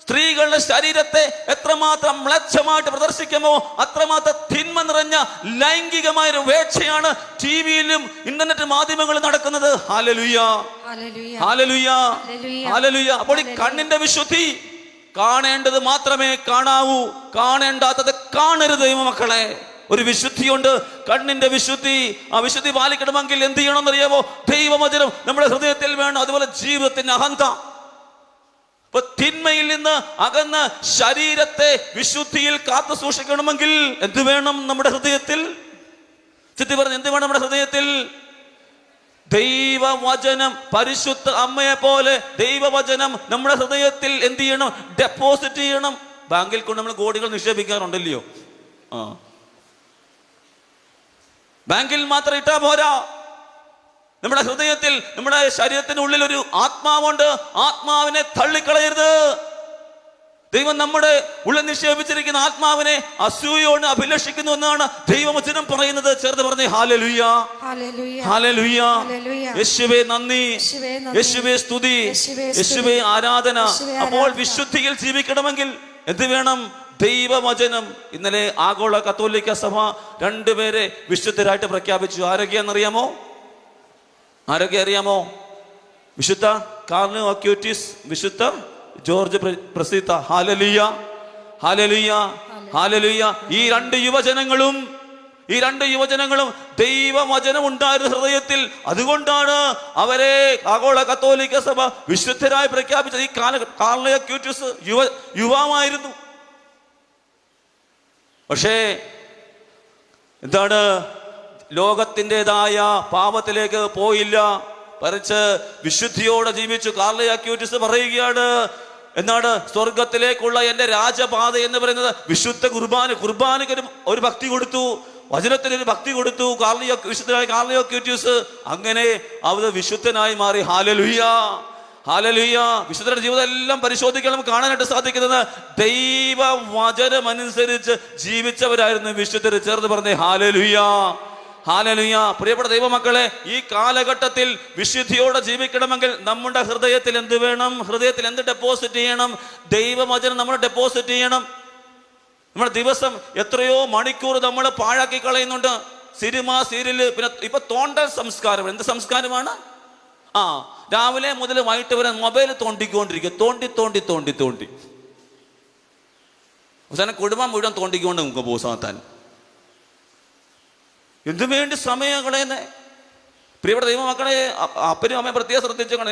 സ്ത്രീകളുടെ ശരീരത്തെ എത്രമാത്രം മ്ലേച്ഛമായിട്ട് പ്രദർശിക്കുമോ അത്രമാത്രം തിന്മ നിറഞ്ഞ ലൈംഗികമായ ഒരു വേഴ്ചയാണ് TV-യിലും ഇന്റർനെറ്റ് മാധ്യമങ്ങളിൽ നടക്കുന്നത്. Hallelujah, hallelujah, hallelujah. അപ്പോൾ ഈ കണ്ണിന്റെ വിശുദ്ധി, കാണേണ്ടത് മാത്രമേ കാണാവൂ, കാണേണ്ടാത്തത് കാണരുത് മക്കളെ. ഒരു വിശുദ്ധിയുണ്ട്, കണ്ണിന്റെ വിശുദ്ധി. ആ വിശുദ്ധി പാലിക്കണമെങ്കിൽ എന്ത് ചെയ്യണമെന്ന് അറിയാമോ? ദൈവവചനം നമ്മുടെ ഹൃദയത്തിൽ വേണം. അതുപോലെ ജീവിതത്തിന്റെ അഹന്ത, തിന്മയിൽ നിന്ന് അകന്ന് ശരീരത്തെ വിശുദ്ധിയിൽ കാത്തു സൂക്ഷിക്കണമെങ്കിൽ എന്ത് വേണം നമ്മുടെ ഹൃദയത്തിൽ? ചിത്തി പറഞ്ഞ് എന്ത് വേണം നമ്മുടെ ഹൃദയത്തിൽ? ദൈവവചനം. പരിശുദ്ധ അമ്മയെ പോലെ ദൈവവചനം നമ്മുടെ ഹൃദയത്തിൽ എന്ത് ചെയ്യണം? ഡെപ്പോസിറ്റ് ചെയ്യണം. ബാങ്കിൽ കൊണ്ട് നമ്മൾ കോടികൾ നിക്ഷേപിക്കാറുണ്ടല്ലോ. ബാങ്കിൽ മാത്രം ഇട്ടാ പോരാ. നമ്മുടെ ഹൃദയത്തിൽ, നമ്മുടെ ശരീരത്തിനുള്ളിൽ ഒരു ആത്മാവുണ്ട്. ആത്മാവിനെ തള്ളിക്കളയരുത്. ദൈവം നമ്മുടെ ഉള്ളിൽ നിക്ഷേപിച്ചിരിക്കുന്ന ആത്മാവിനെ അസൂയോട് അഭിലഷിക്കുന്നു എന്നാണ് ദൈവവചനം പറയുന്നത്. ചേർന്ന് പറഞ്ഞേ ഹല്ലേലൂയ, ഹല്ലേലൂയ. യേശുവേ നന്ദി, യേശുവേ സ്തുതി, യേശുവേ ആരാധന. അപ്പോൾ വിശുദ്ധിയിൽ ജീവിക്കണമെങ്കിൽ എന്ത് വേണം? ദൈവവചനം. ഇന്നലെ ആഗോള കത്തോലിക്ക സഭ 2 പേരെ വിശുദ്ധരായിട്ട് പ്രഖ്യാപിച്ചു. ആരൊക്കെയാണെന്നറിയാമോ? അറിയാമോ? വിശുദ്ധ കാർലോ അക്യൂറ്റിസ്, വിശുദ്ധ ജോർജ് പ്രസിദ്ധ. Hallelujah, hallelujah, hallelujah. ഈ 2 യുവജനങ്ങളും ദൈവവചനം ഉണ്ടായിരുന്ന ഹൃദയത്തിൽ. അതുകൊണ്ടാണ് അവരെ ആഗോള കത്തോലിക്ക സഭ വിശുദ്ധരായി പ്രഖ്യാപിച്ചത്. ഈ കാർലോ അക്യൂറ്റിസ് യുവാവായിരുന്നു. പക്ഷേ എന്താണ്? ലോകത്തിൻ്റെതായ പാപത്തിലേക്ക് പോയില്ല, മറിച്ച് വിശുദ്ധിയോടെ ജീവിച്ചു. കാർലോ അക്യൂറ്റിസ് പറയുകയാണ്, എന്താണ്? സ്വർഗത്തിലേക്കുള്ള എൻ്റെ രാജപാത എന്ന് പറയുന്നത് വിശുദ്ധ കുർബാനയ്ക്ക് ഒരു ഭക്തി കൊടുത്തു, വചനത്തിനൊരു ഭക്തി കൊടുത്തു. വിശുദ്ധനായ കാർലോ അക്യൂറ്റിസ് അങ്ങനെ അവർ വിശുദ്ധനായി മാറി. Hallelujah, hallelujah. വിശുദ്ധരുടെ ജീവിതം എല്ലാം പരിശോധിക്കണം, കാണാനായിട്ട് സാധിക്കുന്നത് ദൈവവചനം അനുസരിച്ച് ജീവിച്ചവരായിരുന്നു വിശുദ്ധർ. ചേർന്ന് പറഞ്ഞേ ഹല്ലേലൂയ, ഹല്ലേലൂയ. പ്രിയപ്പെട്ട ദൈവമക്കളെ, ഈ കാലഘട്ടത്തിൽ വിശുദ്ധിയോടെ ജീവിക്കണമെങ്കിൽ നമ്മുടെ ഹൃദയത്തിൽ എന്ത് വേണം? ഹൃദയത്തിൽ എന്ത് ഡെപ്പോസിറ്റ് ചെയ്യണം? ദൈവവചനം നമ്മൾ ഡെപ്പോസിറ്റ് ചെയ്യണം. നമ്മുടെ ദിവസം എത്രയോ മണിക്കൂർ നമ്മൾ പാഴാക്കി കളയുന്നുണ്ട്. സിനിമ, സീരിയല്, പിന്നെ ഇപ്പൊ തോണ്ടൽ സംസ്കാരം. എന്ത് സംസ്കാരമാണ്? രാവിലെ മുതൽ വൈകിട്ട് വരെ മൊബൈൽ തോണ്ടിക്കൊണ്ടിരിക്കുക. തോണ്ടി അവസാനം കുടുംബം മുഴുവൻ തോണ്ടിക്കൊണ്ട് നമുക്ക് പോസാത്താൻ. എന്തു വേണ്ടി സമയം കളയുന്നേ? പ്രിയപ്പെട്ട ദൈവമക്കളെ, അപ്പനും അമ്മയും പ്രത്യേകം ശ്രദ്ധിച്ചേക്കണം.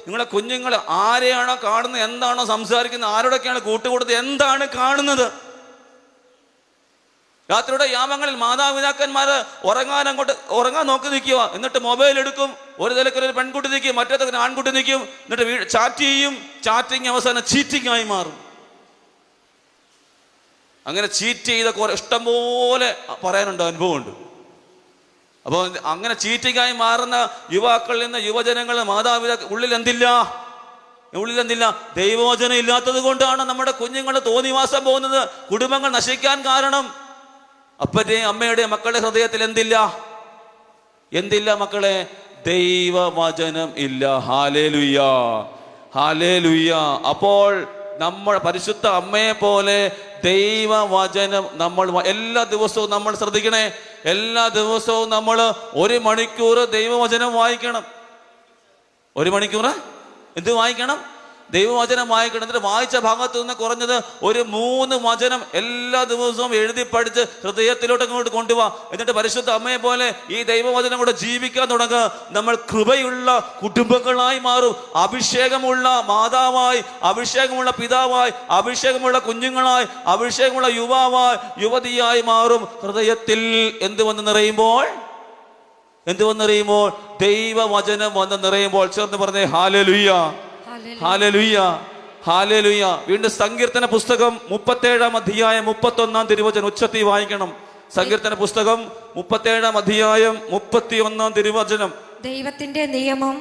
നിങ്ങളുടെ കുഞ്ഞുങ്ങൾ ആരെയാണോ കാണുന്നത്, എന്താണോ സംസാരിക്കുന്നത്, ആരോടൊക്കെയാണ് കൂട്ടുകൂടുന്നത്, എന്താണ് കാണുന്നത്? രാത്രിയുടെ യാമങ്ങളിൽ മാതാപിതാക്കന്മാര് ഉറങ്ങാൻ നോക്കി നിൽക്കുക. എന്നിട്ട് മൊബൈൽ എടുക്കും. ഒരു തലക്കൊരു പെൺകുട്ടി നിൽക്കും, മറ്റേ തലക്കൊരു ആൺകുട്ടി നിൽക്കും. എന്നിട്ട് ചാറ്റ് ചെയ്യും. ചാറ്റിങ് അവസാനം ചീറ്റിംഗ് ആയി മാറും. അങ്ങനെ ചീറ്റ് ചെയ്ത ഇഷ്ടംപോലെ പറയാനുണ്ട്, അനുഭവമുണ്ട്. അപ്പോൾ അങ്ങനെ ചീറ്റിംഗായി മാറുന്ന യുവാക്കളിൽ നിന്ന് യുവജനങ്ങൾ, മാതാപിതാക്കൾ ഉള്ളിൽ എന്തില്ല? ദൈവവചനം ഇല്ലാത്തത് കൊണ്ടാണ് നമ്മുടെ കുഞ്ഞുങ്ങൾ തോന്നിവാസം പോകുന്നത്, കുടുംബങ്ങൾ നശിക്കാൻ കാരണം. അപ്പൻ്റെയും അമ്മയുടെയും മക്കളുടെ ഹൃദയത്തിൽ എന്തില്ല മക്കളെ? ദൈവവചനം ഇല്ല. Hallelujah, hallelujah. അപ്പോൾ നമ്മൾ പരിശുദ്ധ അമ്മയെ പോലെ ദൈവവചനം നമ്മൾ എല്ലാ ദിവസവും നമ്മൾ ശ്രദ്ധിക്കണേ. എല്ലാ ദിവസവും നമ്മൾ 1 മണിക്കൂർ ദൈവവചനം വായിക്കണം. 1 മണിക്കൂർ എന്ത് വായിക്കണം? ദൈവവചനം വായിക്കണം. എന്നിട്ട് വായിച്ച ഭാഗത്തു നിന്ന് കുറഞ്ഞത് ഒരു 3 വചനം എല്ലാ ദിവസവും എഴുതി പഠിച്ച് ഹൃദയത്തിലോട്ട് അങ്ങോട്ട് കൊണ്ടുപോവാ. എന്നിട്ട് പരിശുദ്ധ അമ്മയെ പോലെ ഈ ദൈവവചനം കൂടെ ജീവിക്കാൻ തുടങ്ങുക. നമ്മൾ കൃപയുള്ള കുടുംബങ്ങളായി മാറും. അഭിഷേകമുള്ള മാതാവായി, അഭിഷേകമുള്ള പിതാവായി, അഭിഷേകമുള്ള കുഞ്ഞുങ്ങളായി, അഭിഷേകമുള്ള യുവാവായി, യുവതിയായി മാറും. ഹൃദയത്തിൽ എന്ത് വന്ന് നിറയുമ്പോൾ? ദൈവവചനം വന്ന് നിറയുമ്പോൾ. ചേർന്ന് പറഞ്ഞേ ഹല്ലേലൂയ, ഹല്ലേലൂയ, ഹല്ലേലൂയ. വീണ്ടും സങ്കീർത്തന പുസ്തകം 37-ാം അധ്യായം 31-ാം തിരുവചനം ഉച്ചത്തിൽ വായിക്കണം. സങ്കീർത്തന പുസ്തകം 37-ാം അധ്യായം 31-ാം തിരുവചനം. ദൈവത്തിന്റെ നിയമം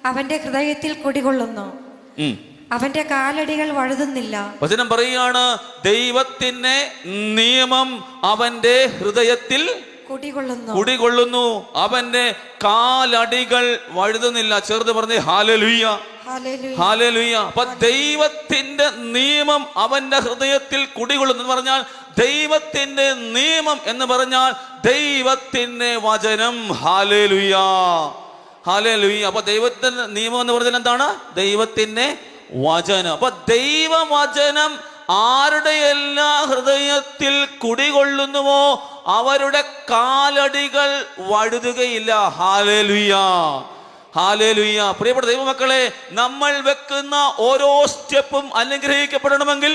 അവന്റെ ഹൃദയത്തിൽ കുടികൊള്ളുന്നു, അവന്റെ കാലടികൾ വഴുതുന്നില്ല. വചനം പറയുകയാണ്, ദൈവത്തിന്റെ നിയമം അവന്റെ ഹൃദയത്തിൽ കുടികൊള്ളുന്നു, അവന്റെ കാലടികൾ വഴുതുന്നില്ല. ചേർത്ത് പറഞ്ഞേ ഹല്ലേലൂയ, ഹല്ലേലൂയ. അപ്പൊ ദൈവത്തിന്റെ നിയമം അവന്റെ ഹൃദയത്തിൽ കുടികൊള്ളുന്നു എന്ന് പറഞ്ഞാൽ, ദൈവത്തിന്റെ നിയമം എന്ന് പറഞ്ഞാൽ ദൈവത്തിന്റെ വചനം. Hallelujah, hallelujah. അപ്പൊ ദൈവത്തിന്റെ നിയമം എന്ന് പറഞ്ഞാൽ എന്താണ്? ദൈവത്തിന്റെ വചനം. അപ്പൊ ദൈവവചനം ആരുടെ എല്ലാ ഹൃദയത്തിൽ കുടികൊള്ളുന്നുവോ അവരുടെ കാലടികൾ വഴുതുകയില്ല. Hallelujah, hallelujah. പ്രിയപ്പെട്ട ദൈവമക്കളെ, നമ്മൾ വെക്കുന്ന ഓരോ സ്റ്റെപ്പും അനുഗ്രഹിക്കപ്പെടണമെങ്കിൽ,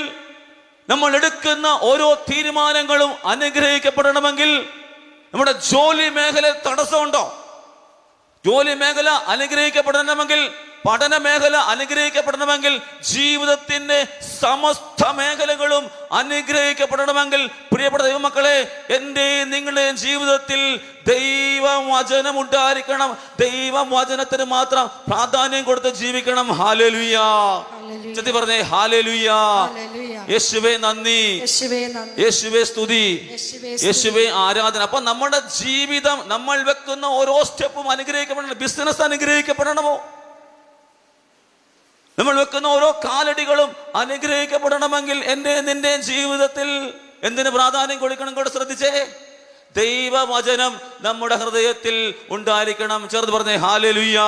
നമ്മൾ എടുക്കുന്ന ഓരോ തീരുമാനങ്ങളും അനുഗ്രഹിക്കപ്പെടണമെങ്കിൽ, നമ്മുടെ ജോലി മേഖല തടസ്സമുണ്ടോ? ജോലി മേഖല അനുഗ്രഹിക്കപ്പെടണമെങ്കിൽ, പഠന മേഖല അനുഗ്രഹിക്കപ്പെടണമെങ്കിൽ, ജീവിതത്തിന്റെ സമസ്ത മേഖലകളും അനുഗ്രഹിക്കപ്പെടണമെങ്കിൽ, പ്രിയപ്പെട്ട ദൈവമക്കളെ, എൻ്റെ നിങ്ങളുടെ ജീവിതത്തിൽ ദൈവവചനം ഉണ്ടായിരിക്കണം. ദൈവവചനത്തിന് മാത്രം പ്രാധാന്യം കൊടുത്ത് ജീവിക്കണം. ഹല്ലേലൂയ. ചെത്തി പറഞ്ഞേ ഹല്ലേലൂയ. യേശുവേ നന്ദി, യേശുവേ സ്തുതി, യേശുവേ ആരാധന. അപ്പൊ നമ്മുടെ ജീവിതം, നമ്മൾ വെക്കുന്ന ഓരോ സ്റ്റെപ്പും അനുഗ്രഹിക്കപ്പെടണം. ബിസിനസ് അനുഗ്രഹിക്കപ്പെടണമോ? നമ്മൾ വെക്കുന്ന ഓരോ കാലടികളും അനുഗ്രഹിക്കപ്പെടണമെങ്കിൽ എൻ്റെ നിന്റെ ജീവിതത്തിൽ എന്തിന് പ്രാധാന്യം കൊടുക്കണം? കൂടെ ശ്രദ്ധിച്ചേ, ദൈവവചനം നമ്മുടെ ഹൃദയത്തിൽ ഉണ്ടായിരിക്കണം. ചേർത്ത് പറഞ്ഞേ ഹല്ലേലൂയ,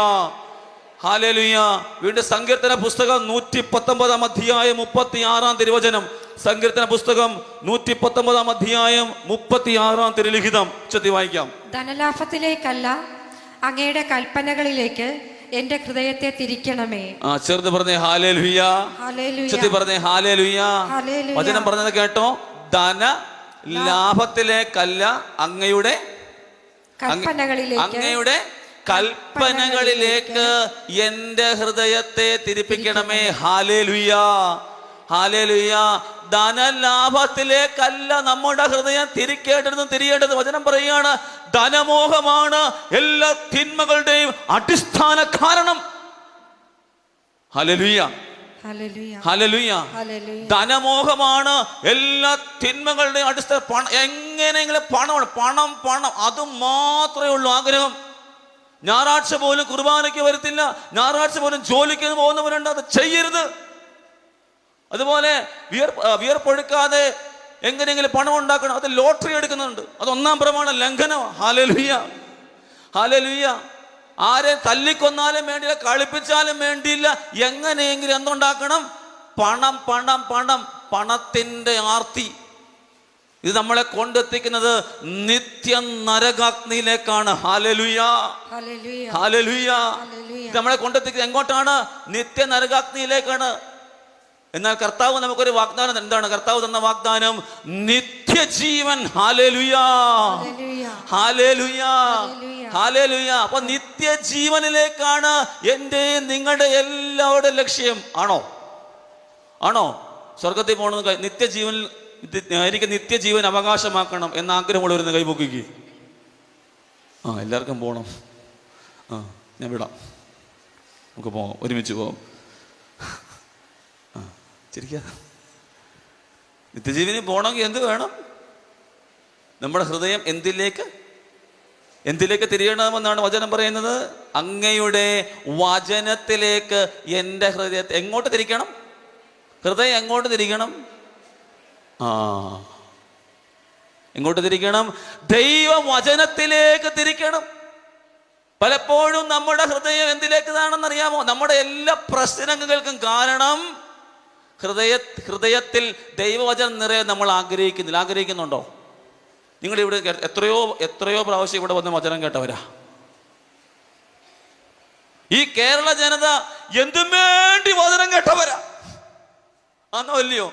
ഹല്ലേലൂയ. വീണ്ടും സങ്കീർത്തന പുസ്തകം 119 അധ്യായം 36 തിരുവചനം. സങ്കീർത്തന പുസ്തകം 119 അധ്യായം 36 തിരുലിഖിതം. ചെത്തി വായിക്കാം. ധനലാഭത്തിലേക്കല്ല, അങ്ങയുടെ കൽപ്പനകളിലേക്ക് എന്റെ ഹൃദയത്തെ തിരിക്കണമേ. ചേർത്ത് പറഞ്ഞേ ഹല്ലേലൂയ, ചെത്തി പറഞ്ഞേ ഹല്ലേലൂയ. വചനം പറഞ്ഞത് കേട്ടോ, ധന ലാഭത്തിലേക്കല്ല, അങ്ങയുടെ കൽപ്പനകളിലേക്ക് എന്റെ ഹൃദയത്തെ തിരിപ്പിക്കണമേ. Hallelujah, hallelujah. ധനലാഭത്തിലേക്കല്ല നമ്മുടെ ഹൃദയം തിരിയേണ്ടത്. വചനം പറയുകയാണ്, ധനമോഹമാണ് എല്ലാ തിന്മകളുടെയും അടിസ്ഥാന കാരണം. Hallelujah, hallelujah. ധനമോഹമാണ് എല്ലാ തിന്മകളുടെയും അടിസ്ഥാന. എങ്ങനെയെങ്കിലും പണം അത് മാത്രമേ ഉള്ളൂ ആഗ്രഹം. ഞായറാഴ്ച പോലും കുർബാനയ്ക്ക് വരത്തില്ല, ഞായറാഴ്ച പോലും ജോലിക്ക് പോകുന്നവരുണ്ട്, അത് ചെയ്യരുത്. അതുപോലെ വിയർപ്പൊഴുക്കാതെ എങ്ങനെയെങ്കിലും പണം ഉണ്ടാക്കണം, അത് ലോട്ടറി എടുക്കുന്നുണ്ട്, അത് ഒന്നാം പ്രമാണ ലംഘനം. Hallelujah, hallelujah. ആരെ തല്ലിക്കൊന്നാലും വേണ്ടിയില്ല, കളിപ്പിച്ചാലും വേണ്ടിയില്ല, എങ്ങനെയെങ്കിലും എന്തുണ്ടാക്കണം? പണത്തിന്റെ ആർത്തി. ഇത് നമ്മളെ കൊണ്ടെത്തിക്കുന്നത് നിത്യ നരകാഗ്നിയിലേക്കാണ്. Hallelujah, hallelujah. ഇത് നമ്മളെ കൊണ്ടെത്തിക്കുന്നത് എങ്ങോട്ടാണ്? നിത്യ നരകാഗ്നിയിലേക്കാണ്. എന്നാൽ കർത്താവ് നമുക്കൊരു വാഗ്ദാനം. എന്താണ് കർത്താവ് തന്ന വാഗ്ദാനം? നിത്യജീവൻ. Hallelujah, hallelujah, hallelujah. അപ്പൊ നിത്യജീവനിലേക്കാണ് എൻ്റെ നിങ്ങളുടെ എല്ലാവരുടെ ലക്ഷ്യം. ആണോ? സ്വർഗത്തിൽ പോകണമെന്ന്, നിത്യജീവൻ, എനിക്ക് നിത്യജീവൻ അവകാശമാക്കണം എന്ന ആഗ്രഹമുള്ളവരുന്ന് കൈപൊക്കിക്ക്. എല്ലാവർക്കും പോകണം. ഞാൻ വിടാം, നമുക്ക് പോകാം, ഒരുമിച്ച് പോകാം. നിത്യജീവന് പോകണമെങ്കിൽ എന്ത് വേണം? നമ്മുടെ ഹൃദയം എന്തിലേക്ക് തിരിയണമെന്നാണ് വചനം പറയുന്നത്? അങ്ങയുടെ വചനത്തിലേക്ക് എൻ്റെ ഹൃദയത്തെ എങ്ങോട്ട് തിരിക്കണം? ഹൃദയം എങ്ങോട്ട് തിരിക്കണം? എങ്ങോട്ട് തിരിക്കണം? ദൈവവചനത്തിലേക്ക് തിരിക്കണം. പലപ്പോഴും നമ്മുടെ ഹൃദയം എന്തിലേക്കാണെന്ന് അറിയാമോ? നമ്മുടെ എല്ലാ പ്രശ്നങ്ങൾക്കും കാരണം ഹൃദയത്തിൽ ദൈവവചനം നിറയെ നമ്മൾ ആഗ്രഹിക്കുന്നുണ്ടോ? നിങ്ങളിവിടെ എത്രയോ പ്രാവശ്യം ഇവിടെ വന്ന് വചനം കേട്ടവരാ. ഈ കേരള ജനത എന്തും വേണ്ടി വചനം കേട്ടവരാ. ആന്നോ അല്ലയോ?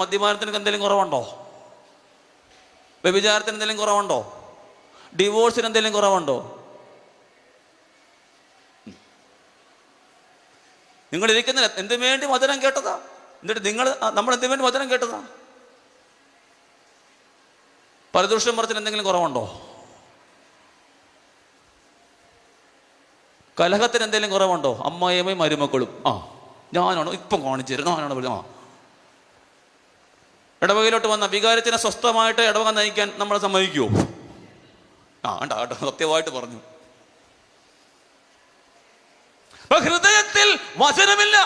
മദ്യപാനത്തിന് എന്തെങ്കിലും കുറവുണ്ടോ? വ്യഭിചാരത്തിന് എന്തെങ്കിലും കുറവുണ്ടോ? ഡിവോഴ്സിന് എന്തെങ്കിലും കുറവുണ്ടോ? നിങ്ങൾ ഇരിക്കുന്നില്ല, എന്തിനു വേണ്ടി വചനം കേട്ടതാ? എന്നിട്ട് നമ്മൾ എന്തിനു വേണ്ടി വചനം കേട്ടതാ? പരദൂഷണം പറഞ്ഞതിന് എന്തെങ്കിലും കുറവുണ്ടോ? കലഹത്തിന് എന്തെങ്കിലും കുറവുണ്ടോ? അമ്മായിയമ്മയും മരുമക്കളും ഞാനാണോ ഇപ്പം കാണിച്ചു തരും, ഞാനാണോ ആ. ഇടവകയിലോട്ട് വന്ന വികാരത്തിനെ സ്വസ്ഥമായിട്ട് ഇടവക നയിക്കാൻ നമ്മളെ സമ്മതിക്കുമോ? കേട്ടോ, സത്യമായിട്ട് പറഞ്ഞു. അപ്പൊ ഹൃദയത്തിൽ വചനമില്ല.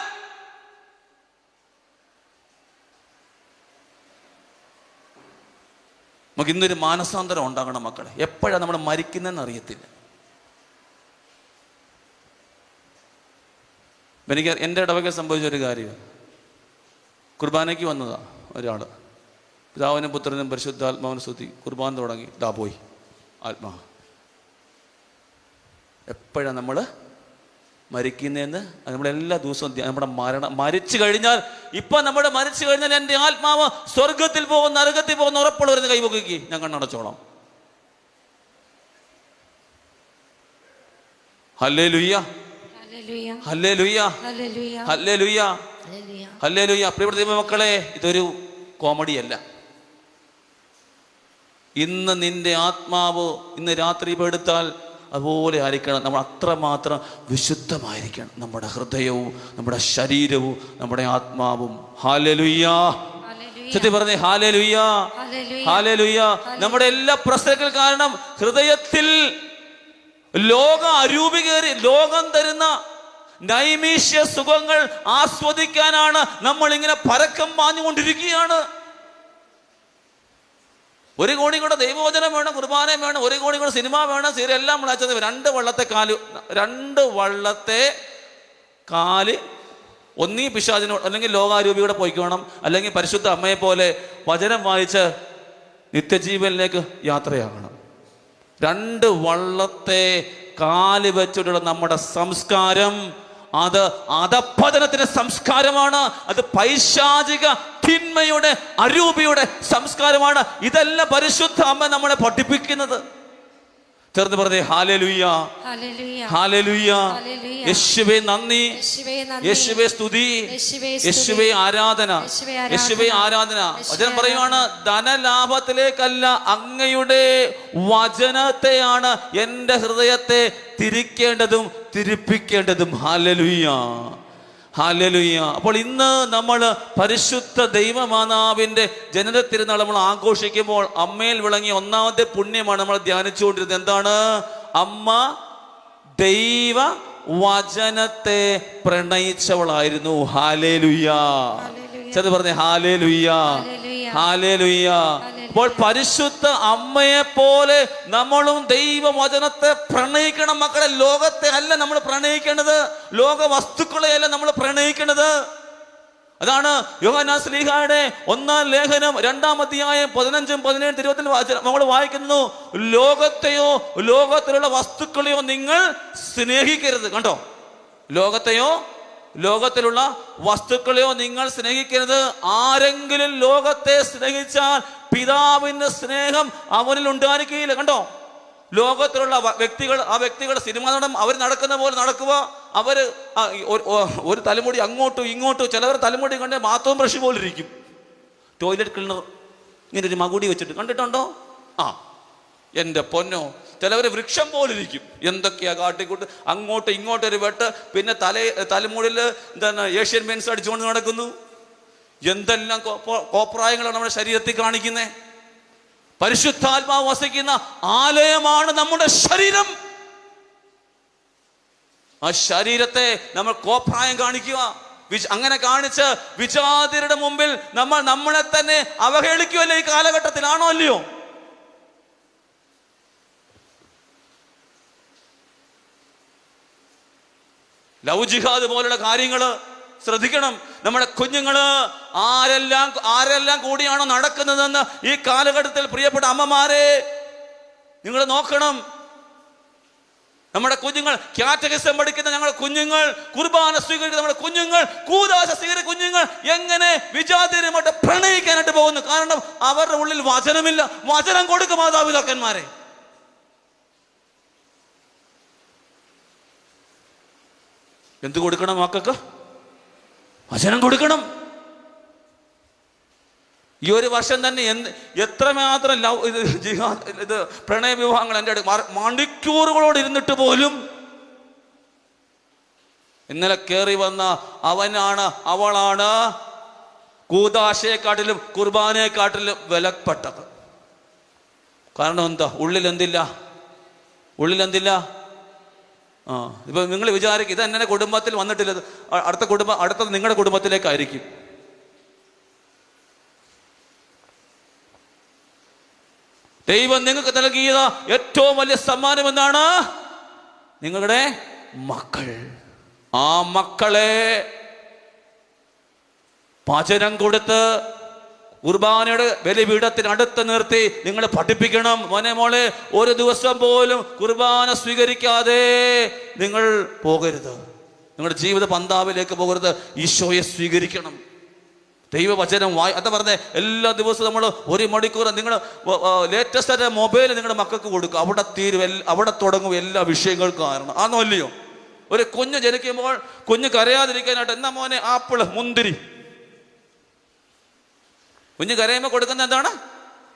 നമുക്ക് ഇന്നൊരു മാനസാന്തരം ഉണ്ടാകണം മക്കളെ. എപ്പോഴാണ് നമ്മൾ മരിക്കുന്നതെന്ന് അറിയത്തില്ല. എനിക്ക് എൻ്റെ ഇടവക സംഭവിച്ചൊരു കാര്യം, കുർബാനയ്ക്ക് വന്നതാ ഒരാൾ, പിതാവിനും പുത്രനും പരിശുദ്ധാത്മാവിനും സ്തുതി, കുർബാന തുടങ്ങി, ദാ പോയി ആത്മാ. എപ്പോഴാണ് നമ്മൾ മരിക്കുന്നതെന്ന് നമ്മളെല്ലാ ദിവസവും നമ്മുടെ മരിച്ചു കഴിഞ്ഞാൽ, ഇപ്പം നമ്മുടെ മരിച്ചു കഴിഞ്ഞാൽ എൻ്റെ ആത്മാവ് സ്വർഗത്തിൽ പോകും നരകത്തിൽ പോകുന്ന ഉറപ്പുള്ളവരെന്ന് കൈപൊക്കി ഞാൻ കണ്ണടച്ചോളാം. Hallelujah, hallelujah, hallelujah, hallelujah. പ്രിയപ്പെട്ട ദൈവമക്കളെ, ഇതൊരു കോമഡിയല്ല. ഇന്ന് നിന്റെ ആത്മാവ് ഇന്ന് രാത്രി എടുത്താൽ അതുപോലെ ആയിരിക്കണം. നമ്മൾ അത്രമാത്രം വിശുദ്ധമായിരിക്കണം, നമ്മുടെ ഹൃദയവും നമ്മുടെ ശരീരവും നമ്മുടെ ആത്മാവും. ഹല്ലേലൂയ, ചൊല്ലി പറഞ്ഞേ ഹല്ലേലൂയ, ഹല്ലേലൂയ. നമ്മുടെ എല്ലാ പ്രശ്നങ്ങൾ കാരണം ഹൃദയത്തിൽ ലോക അരൂപി കയറി ലോകം തരുന്ന നൈമിഷ്യ സുഖങ്ങൾ ആസ്വദിക്കാനാണ് നമ്മൾ ഇങ്ങനെ പരക്കം പാഞ്ഞുകൊണ്ടിരിക്കുകയാണ്. ഒരു കോണി കൂടെ ദൈവവചനം വേണം, കുർബാനയും വേണം, ഒരു കോണി കൂടെ സിനിമ വേണം, സീരിയൽ എല്ലാം വിളച്ചത്. രണ്ട് വള്ളത്തെ കാല് ഒന്നീ പിശാചിനോട് അല്ലെങ്കിൽ ലോകാരൂപിയുടെ പോയിക്കോണം, അല്ലെങ്കിൽ പരിശുദ്ധ അമ്മയെ പോലെ വചനം വായിച്ച് നിത്യജീവനിലേക്ക് യാത്രയാകണം. രണ്ട് വള്ളത്തെ കാല് വെച്ചിട്ടുള്ള നമ്മുടെ സംസ്കാരം അത് അധപ്പതനത്തിന്റെ സംസ്കാരമാണ്. അത് പൈശാചിക തിന്മയുടെ അരൂപിയുടെ സംസ്കാരമാണ്. ഇതെല്ലാം പരിശുദ്ധ അമ്മ നമ്മളെ പഠിപ്പിക്കുന്നത്. ചേർന്ന് പറഞ്ഞേ ഹല്ലേലൂയ, ഹല്ലേലൂയ. യേശുവേ നന്ദി, യേശുവേ സ്തുതി, യേശുവേ ആരാധന, യേശുവേ ആരാധന. വചനം പറയുവാണ്, ധനലാഭത്തിലേക്കല്ല അങ്ങയുടെ വചനത്തെയാണ് എൻ്റെ ഹൃദയത്തെ തിരിക്കേണ്ടതും തിരിപ്പിക്കേണ്ടതും. Hallelujah, hallelujah. അപ്പോൾ ഇന്ന് നമ്മൾ പരിശുദ്ധ ദൈവമാതാവിൻ്റെ ജനന തിരുനാൾ നമ്മൾ ആഘോഷിക്കുമ്പോൾ അമ്മയിൽ വിളങ്ങിയ ഒന്നാമത്തെ പുണ്യമാണ് നമ്മൾ ധ്യാനിച്ചുകൊണ്ടിരുന്നത്. എന്താണ്? അമ്മ ദൈവ വചനത്തെ പ്രണയിച്ചവളായിരുന്നു. ഹല്ലേലൂയ. ചെന്ന് പറഞ്ഞേ ഹല്ലേലൂയ, ഹല്ലേലൂയ. അപ്പോൾ പരിശുദ്ധ അമ്മയെ പോലെ നമ്മളും ദൈവവചനത്തെ പ്രണയിക്കണം മക്കളെ. ലോകത്തെ അല്ല നമ്മൾ പ്രണയിക്കേണ്ടത്, ലോക വസ്തുക്കളെ അല്ല നമ്മൾ പ്രണയിക്കേണ്ടത്. അതാണ് യോഹന്നാൻ ശ്ലീഹായുടെ 1-ാം ലേഖനം 2-ാം അധ്യായം 15, 17, 20 നമ്മൾ വായിക്കുന്നു, ലോകത്തെയോ ലോകത്തിലുള്ള വസ്തുക്കളെയോ നിങ്ങൾ സ്നേഹിക്കരുത്. കണ്ടോ, ലോകത്തെയോ ലോകത്തിലുള്ള വസ്തുക്കളെയോ നിങ്ങൾ സ്നേഹിക്കരുത്. ആരെങ്കിലും ലോകത്തെ സ്നേഹിച്ചാൽ പിതാവിന്റെ സ്നേഹം അവനിൽ ഉണ്ടായിരിക്കുകയില്ല. കണ്ടോ, ലോകത്തിലുള്ള വ്യക്തികൾ, ആ വ്യക്തികളുടെ സിനിമ നടൻ അവർ നടക്കുന്ന പോലെ നടക്കുക. അവര് ഒരു തലമുടി അങ്ങോട്ടും ഇങ്ങോട്ടും, ചിലവർ തലമുടി കണ്ട് ബാത്റൂം ബ്രഷ് പോലെ ഇരിക്കും. ടോയ്ലറ്റ് ക്ലീനർ ഇങ്ങനെ ഒരു മകുടി വെച്ചിട്ട് കണ്ടിട്ടുണ്ടോ? എൻ്റെ പൊന്നോ, ചിലവർ വൃക്ഷം പോലിരിക്കും. എന്തൊക്കെയാ കാട്ടിക്കൂട്ട്, അങ്ങോട്ടും ഇങ്ങോട്ടൊരു വെട്ട്, പിന്നെ തലമുടിയിൽ എന്താണ് ഏഷ്യൻ പെയിൻസ് അടിച്ചുകൊണ്ട് നടക്കുന്നു. എന്തെല്ലാം കോപ്രായങ്ങളാണ് നമ്മുടെ ശരീരത്തിൽ കാണിക്കുന്നത്. പരിശുദ്ധാത്മാവ് വസിക്കുന്ന ആലയമാണ് നമ്മുടെ ശരീരം. ആ ശരീരത്തെ നമ്മൾ കോപ്രായം കാണിക്കുക. അങ്ങനെ കാണിച്ച് വിജാതിരുടെ മുമ്പിൽ നമ്മൾ നമ്മളെ തന്നെ അവഹേളിക്കുമല്ലോ. ഈ കാലഘട്ടത്തിലാണോ അല്ലയോ? ലവ് ജിഹാദ് പോലുള്ള കാര്യങ്ങൾ ശ്രദ്ധിക്കണം. നമ്മുടെ കുഞ്ഞുങ്ങള് ആരെല്ലാം കൂടിയാണോ നടക്കുന്നതെന്ന് ഈ കാലഘട്ടത്തിൽ പ്രിയപ്പെട്ട അമ്മമാരെ നിങ്ങൾ നോക്കണം. നമ്മുടെ കുഞ്ഞുങ്ങൾ കാറ്റഗിസം പഠിക്കുന്ന ഞങ്ങളുടെ കുഞ്ഞുങ്ങൾ, കുർബാന സ്വീകരിക്കുന്ന നമ്മുടെ കുഞ്ഞുങ്ങൾ, കൂദാശ സ്വീകരിക്കുന്ന കുഞ്ഞുങ്ങൾ എങ്ങനെ വിജാതിരുമായിട്ട് പ്രണയിക്കാനായിട്ട് പോകുന്നു. കാരണം അവരുടെ ഉള്ളിൽ വചനമില്ല. വചനം കൊടുക്കും മാതാപിതാക്കന്മാരെ. എന്ത് കൊടുക്കണം മക്കൾക്ക്? വചനം കൊടുക്കണം. ഈ ഒരു വർഷം തന്നെ എത്രമാത്രം ഇത് പ്രണയ വിവാഹങ്ങൾ എൻ്റെ അടുത്ത് മണിക്കൂറുകളോട് ഇരുന്നിട്ട് പോലും ഇന്നലെ കയറി വന്ന അവനാണ്, അവളാണ് കൂദാശയെക്കാട്ടിലും കുർബാനയെക്കാട്ടിലും വിലപ്പെട്ടത്. കാരണം എന്താ? ഉള്ളിലെന്തില്ല? ഇപ്പൊ നിങ്ങൾ വിചാരിക്കും ഇത് എന്നെ കുടുംബത്തിൽ വന്നിട്ടില്ല, അടുത്തത് നിങ്ങളുടെ കുടുംബത്തിലേക്കായിരിക്കും. ദൈവം നിങ്ങൾക്ക് നൽകിയ ഏറ്റവും വലിയ സമ്മാനം എന്താണ്? നിങ്ങളുടെ മക്കൾ. ആ മക്കളെ വചനം കൊടുത്ത് കുർബാനയുടെ ബലിപീഠത്തിനടുത്ത് നിർത്തി നിങ്ങൾ പഠിപ്പിക്കണം. മോനെ ഒരു ദിവസം പോലും കുർബാന സ്വീകരിക്കാതെ നിങ്ങൾ പോകരുത്. നിങ്ങളുടെ ജീവിത പന്താവിലേക്ക് പോകരുത്. ഈശോയെ സ്വീകരിക്കണം. ദൈവവചനം അതാ പറഞ്ഞേ, എല്ലാ ദിവസവും നമ്മൾ 1 മണിക്കൂർ നിങ്ങൾ ലേറ്റസ്റ്റ് ആയിട്ട് മൊബൈൽ നിങ്ങളുടെ മക്കൾക്ക് കൊടുക്കുക. അവിടെ തീരും, അവിടെ തുടങ്ങും എല്ലാ വിഷയങ്ങൾക്കും. കാരണം ആണോ അല്ലയോ? ഒരു കുഞ്ഞ് ജനിക്കുമ്പോൾ കുഞ്ഞ് കരയാതിരിക്കാനായിട്ട് എന്നാ മോനെ ആപ്പിള്, മുന്തിരി. കുഞ്ഞ് കരയുമ്പോൾ കൊടുക്കുന്ന എന്താണ്?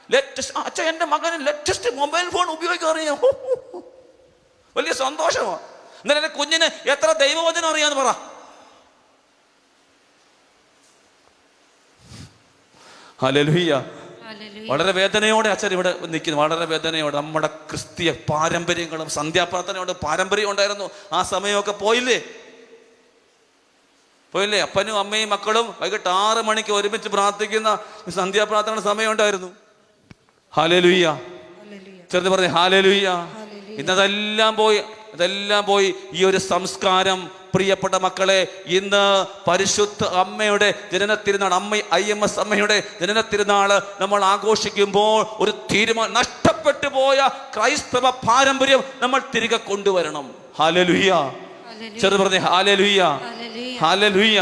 ലേറ്റസ്റ്റ്. അച്ഛാ എൻ്റെ മകന് ലേറ്റസ്റ്റ് മൊബൈൽ ഫോൺ ഉപയോഗിക്കാൻ അറിയാം. വലിയ സന്തോഷമാണ്. എന്നാലും കുഞ്ഞിന് എത്ര ദൈവവചനം അറിയാന്ന് പറ. ഹല്ലേലൂയ. വളരെ വേദനയോടെ അച്ഛൻ ഇവിടെ നിൽക്കുന്നു. വളരെ വേദനയോടെ. നമ്മുടെ ക്രിസ്തീയ പാരമ്പര്യങ്ങളും സന്ധ്യാപ്രാർത്ഥനയോട് പാരമ്പര്യം ഉണ്ടായിരുന്നു. ആ സമയമൊക്കെ പോയില്ലേ? അപ്പനും അമ്മയും മക്കളും വൈകിട്ട് 6 മണിക്ക് ഒരുമിച്ച് പ്രാർത്ഥിക്കുന്ന സന്ധ്യാപ്രാർത്ഥന സമയം ഉണ്ടായിരുന്നു. ഹല്ലേലൂയ. ചെറുത് പറഞ്ഞേ ഹല്ലേലൂയ. ഇതെല്ലാം പോയി. ഈ ഒരു സംസ്കാരം പ്രിയപ്പെട്ട മക്കളെ, ഇന്ന് പരിശുദ്ധ അമ്മയുടെ ജനനത്തിരുന്നാൾ, IMS അമ്മയുടെ ജനനത്തിരുന്നാള് നമ്മൾ ആഘോഷിക്കുമ്പോൾ ഒരു തീരുമാനം, നഷ്ടപ്പെട്ടു പോയ ക്രൈസ്തവ പാരമ്പര്യം നമ്മൾ തിരികെ കൊണ്ടുവരണം. ഹല്ലേലൂയ. ചെറു പറഞ്ഞേ ഹല്ലേലൂയ. ഹല്ലേലൂയ.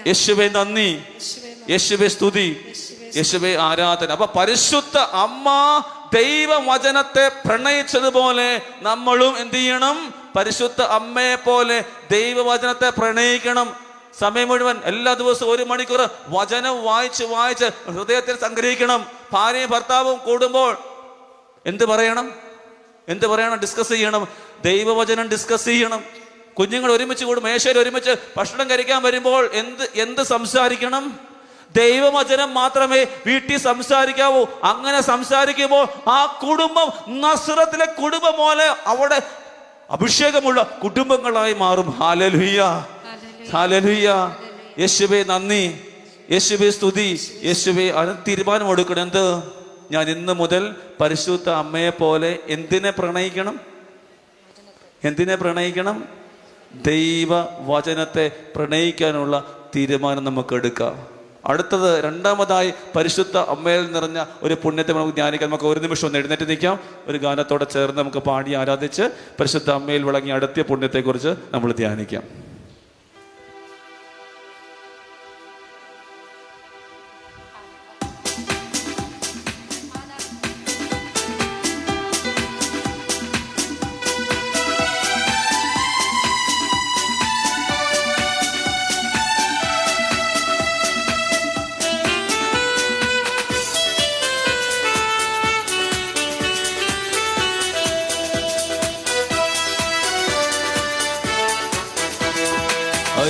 യേശുവേ നന്ദി, യേശുവേ സ്തുതി, യേശുവേ ആരാധന. അപ്പൊ പരിശുദ്ധ അമ്മ ദൈവവചനത്തെ പ്രണയിച്ചതുപോലെ നമ്മളും എന്ത് ചെയ്യണം? പരിശുദ്ധ അമ്മയെ പോലെ ദൈവവചനത്തെ പ്രണയിക്കണം. സമയം മുഴുവൻ എല്ലാ ദിവസവും 1 മണിക്കൂർ വചനം വായിച്ച് ഹൃദയത്തിൽ സംഗ്രഹിക്കണം. ഭാര്യയും ഭർത്താവും കൂടുമ്പോൾ എന്ത് പറയണം? ഡിസ്കസ് ചെയ്യണം. ദൈവവചനം ഡിസ്കസ് ചെയ്യണം. കുഞ്ഞുങ്ങൾ ഒരുമിച്ച് കൂടും, മേശയിൽ ഒരുമിച്ച് ഭക്ഷണം കഴിക്കാൻ വരുമ്പോൾ എന്ത് സംസാരിക്കണം? ദൈവവചനം മാത്രമേ വീട്ടിൽ സംസാരിക്കാവൂ. അങ്ങനെ സംസാരിക്കുമ്പോൾ ആ കുടുംബം നസ്രത്തിലെ കുടുംബം പോലെ അവിടെ അഭിഷേകമുള്ള കുടുംബങ്ങളായി മാറും. ഹല്ലേലൂയ. ഹല്ലേലൂയ. യേശുവേ നന്ദി, യേശുവേ സ്തുതി, യേശുവേ. അതിന് തീരുമാനം എടുക്കണം. എന്ത്? ഞാൻ ഇന്ന് മുതൽ പരിശുദ്ധ അമ്മയെ പോലെ എന്തിനെ പ്രണയിക്കണം? ദൈവവചനത്തെ പ്രണയിക്കാനുള്ള തീരുമാനം നമുക്ക് എടുക്കാം. അടുത്തത്, രണ്ടാമതായി പരിശുദ്ധ അമ്മയിൽ നിറഞ്ഞ ഒരു പുണ്യത്തെ നമുക്ക് ധ്യാനിക്കാം. നമുക്ക് ഒരു നിമിഷം ഒന്ന് എഴുന്നേറ്റ് നിൽക്കാം. ഒരു ഗാനത്തോടെ ചേർന്ന് നമുക്ക് പാടി ആരാധിച്ച് പരിശുദ്ധ അമ്മയിൽ വിളങ്ങിയ അടുത്ത പുണ്യത്തെക്കുറിച്ച് നമ്മൾ ധ്യാനിക്കാം.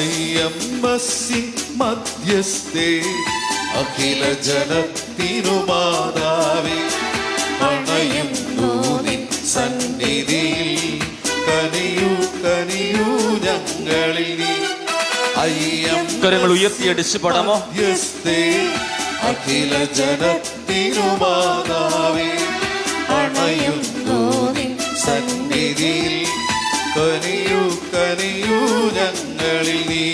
IMS മധ്യസ്ഥേ അഖില ജനത്തിനു മാതാവേ, അണയുന്നു നിൻ സന്നിധിയിൽ, കനിയൂ ഞങ്ങളിൽ നീ. കരങ്ങൾ ഉയർത്തിയടിച്ച് പാടാമോ? മധ്യസ്ഥേ അഖില ജനത്തിനു മാതാവേ, അണയുന്നു നിൻ സന്നിധിയിൽ, കനിയൂ ഞങ്ങളിൽ നീ.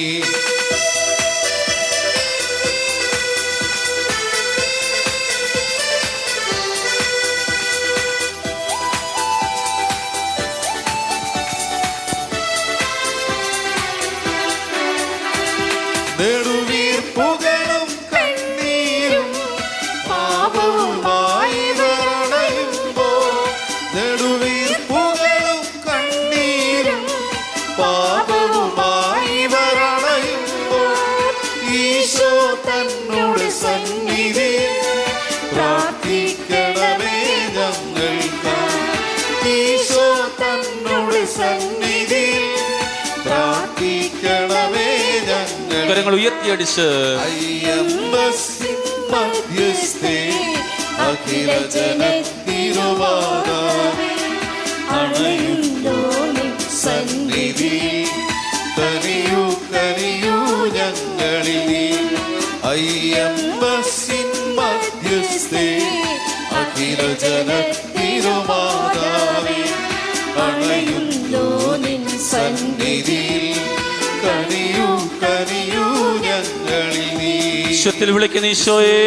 നെടുവീർപ്പുകളും കണ്ണീരും പാപവുമായി വരണയുമ്പോൾ, നെടുവീർപ്പുകളും കണ്ണീരും പാപവുമായി വരണയുമ്പോൾ കരങ്ങൾ ഉയർത്തിയടിച്ച് അയ്യമ്പസിൻ മധ്യസ്ഥേ അഖില ജനത്തിരുമാതാവേ അണയുന്നു നിൻ സന്നിധിയിൽ കനിയൂ കനിയൂ ഞങ്ങളിൽ നീ. അയ്യമ്പസിൻ മധ്യസ്ഥേ അഖില ജനത്തിരുമാതാവേ അണയുന്നു നിൻ സന്നിധിയിൽ കനിയൂ കനിയൂ ഞങ്ങളിൽ നീ. ഈശ്വത്തിൽ വിളിക്കുന്ന ഈശോയേ,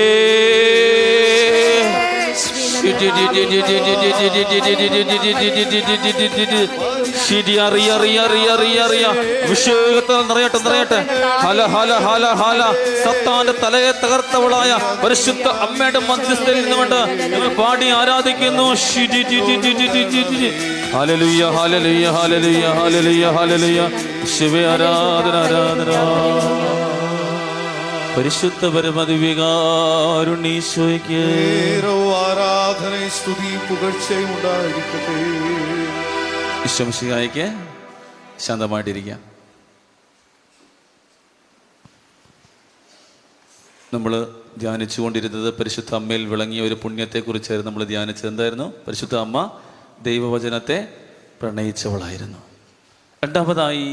അഭിഷേകത്താൽ നിറയട്ടെ. ഹല ഹല ഹല ഹല. സത്താന്റെ തലയെ തകർത്തവളായ പരിശുദ്ധ അമ്മയുടെ മധ്യസ്ഥയിൽ നിന്നുകൊണ്ട് ഞങ്ങൾ പാടി ആരാധിക്കുന്നു. Hallelujah hallelujah hallelujah hallelujah hallelujah. ശിവേ ആരാധന ആരാധന. പരിശുദ്ധ പരമദിവ്യകാരുണ്യീശോയ്ക്ക് ആരാധനയും സ്തുതിയും പുകഴ്ചയും ഉണ്ടായിരിക്കട്ടെ. ഈശോമിശിഹായ്ക്ക് ശാന്തമായിട്ടിരിക്കാം. നമ്മൾ ധ്യാനിച്ചുകൊണ്ടിരുന്നത് പരിശുദ്ധ അമ്മയിൽ വിളങ്ങിയ ഒരു പുണ്യത്തെക്കുറിച്ചായിരുന്നു നമ്മൾ ധ്യാനിച്ചത്. എന്തായിരുന്നു? പരിശുദ്ധ അമ്മ ദൈവവചനത്തെ പ്രണയിച്ചവളായിരുന്നു. രണ്ടാമതായി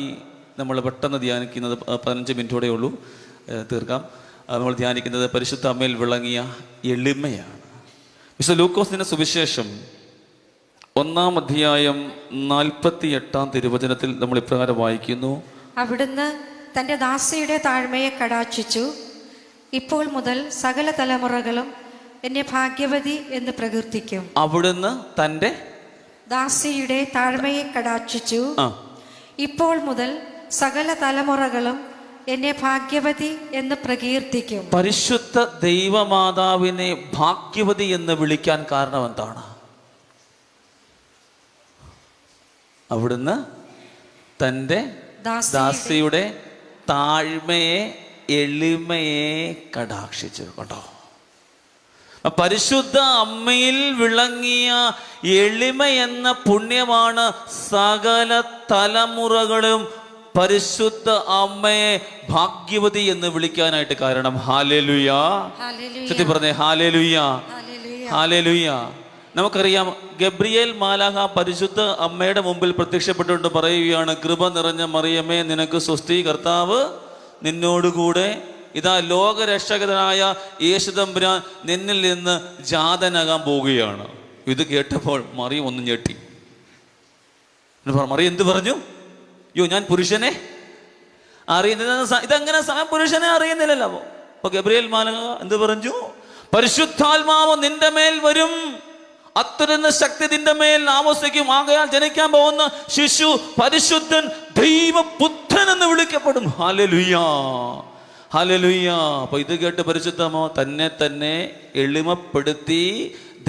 നമ്മൾ പെട്ടെന്ന് ധ്യാനിക്കുന്നത് 15 മിനിറ്റോടെ ഉള്ളൂ, തീർക്കാം. നമ്മൾ ധ്യാനിക്കുന്നത് പരിശുദ്ധ അമ്മയിൽ വിളങ്ങിയ എളിമയാണ്. വിശുദ്ധ ലൂക്കോസിന്റെ സുവിശേഷം 1-ാം അധ്യായം 48-ാം തിരുവചനത്തിൽ നമ്മൾ ഇപ്രകാരം വായിക്കുന്നു. അവിടുന്ന് തൻ്റെ ദാസിയുടെ താഴ്മയെ കടാക്ഷിച്ചു. ഇപ്പോൾ മുതൽ സകല തലമുറകളും എന്നെ ഭാഗ്യവതി എന്ന് പ്രകീർത്തിക്കും. അവിടുന്ന് തൻ്റെ ദാസിയുടെ താഴ്മയെ കടാക്ഷിച്ചു. ഇപ്പോൾ മുതൽ സകല തലമുറകളും എന്നെ ഭാഗ്യവതി എന്ന് പ്രകീർത്തിക്കും. പരിശുദ്ധ ദൈവമാതാവിനെ ഭാഗ്യവതി എന്ന് വിളിക്കാൻ കാരണം എന്താണ്? അവിടുന്ന് തൻ്റെ ദാസിയുടെ താഴ്മയെ എളിമയെ കടാക്ഷിച്ചു. കേട്ടോ, പരിശുദ്ധ അമ്മയിൽ വിളങ്ങിയ എളിമ എന്ന പുണ്യമാണ് സകല തലമുറകളും പരിശുദ്ധ അമ്മയെ ഭാഗ്യവതി എന്ന് വിളിക്കാനായിട്ട് കാരണം. ഹല്ലേലൂയ. ചൊല്ലി പറഞ്ഞേ ഹല്ലേലൂയ ഹല്ലേലൂയ. നമുക്കറിയാം, ഗബ്രിയേൽ മാലാഖ പരിശുദ്ധ അമ്മയുടെ മുമ്പിൽ പ്രത്യക്ഷപ്പെട്ടുകൊണ്ട് പറയുകയാണ്, കൃപ നിറഞ്ഞ മറിയമേ നിനക്ക് സ്വസ്തി, കർത്താവ് നിന്നോടുകൂടെ, ഇതാ ലോകരക്ഷകനായ യേശുതമ്പുരാൻ നിന്നിൽ നിന്ന് ജാതനാകാൻ പോവുകയാണ്. ഇത് കേട്ടപ്പോൾ മറിയം ഒന്ന് ഞെട്ടി. മറിയം എന്ത് പറഞ്ഞു? യോ, ഞാൻ പുരുഷനെ അറിയുന്നില്ല. ഇതെങ്ങനെ പുരുഷനെ അറിയുന്നില്ലല്ലോ. അപ്പൊ ഗബ്രിയേൽ മാലാഖ എന്ത് പറഞ്ഞു? പരിശുദ്ധാത്മാവ് നിന്റെ മേൽ വരും, അത്യുന്നത ശക്തി നിന്റെ മേൽ ആവസിക്കും, ആകയാൽ ജനിക്കാൻ പോകുന്ന ശിശു പരിശുദ്ധൻ ദൈവപുത്രൻ എന്ന് വിളിക്കപ്പെടും. Hallelujah hallelujah. അപ്പൊ ഇത് കേട്ട് പരിശുദ്ധമോ തന്നെ എളിമപ്പെടുത്തി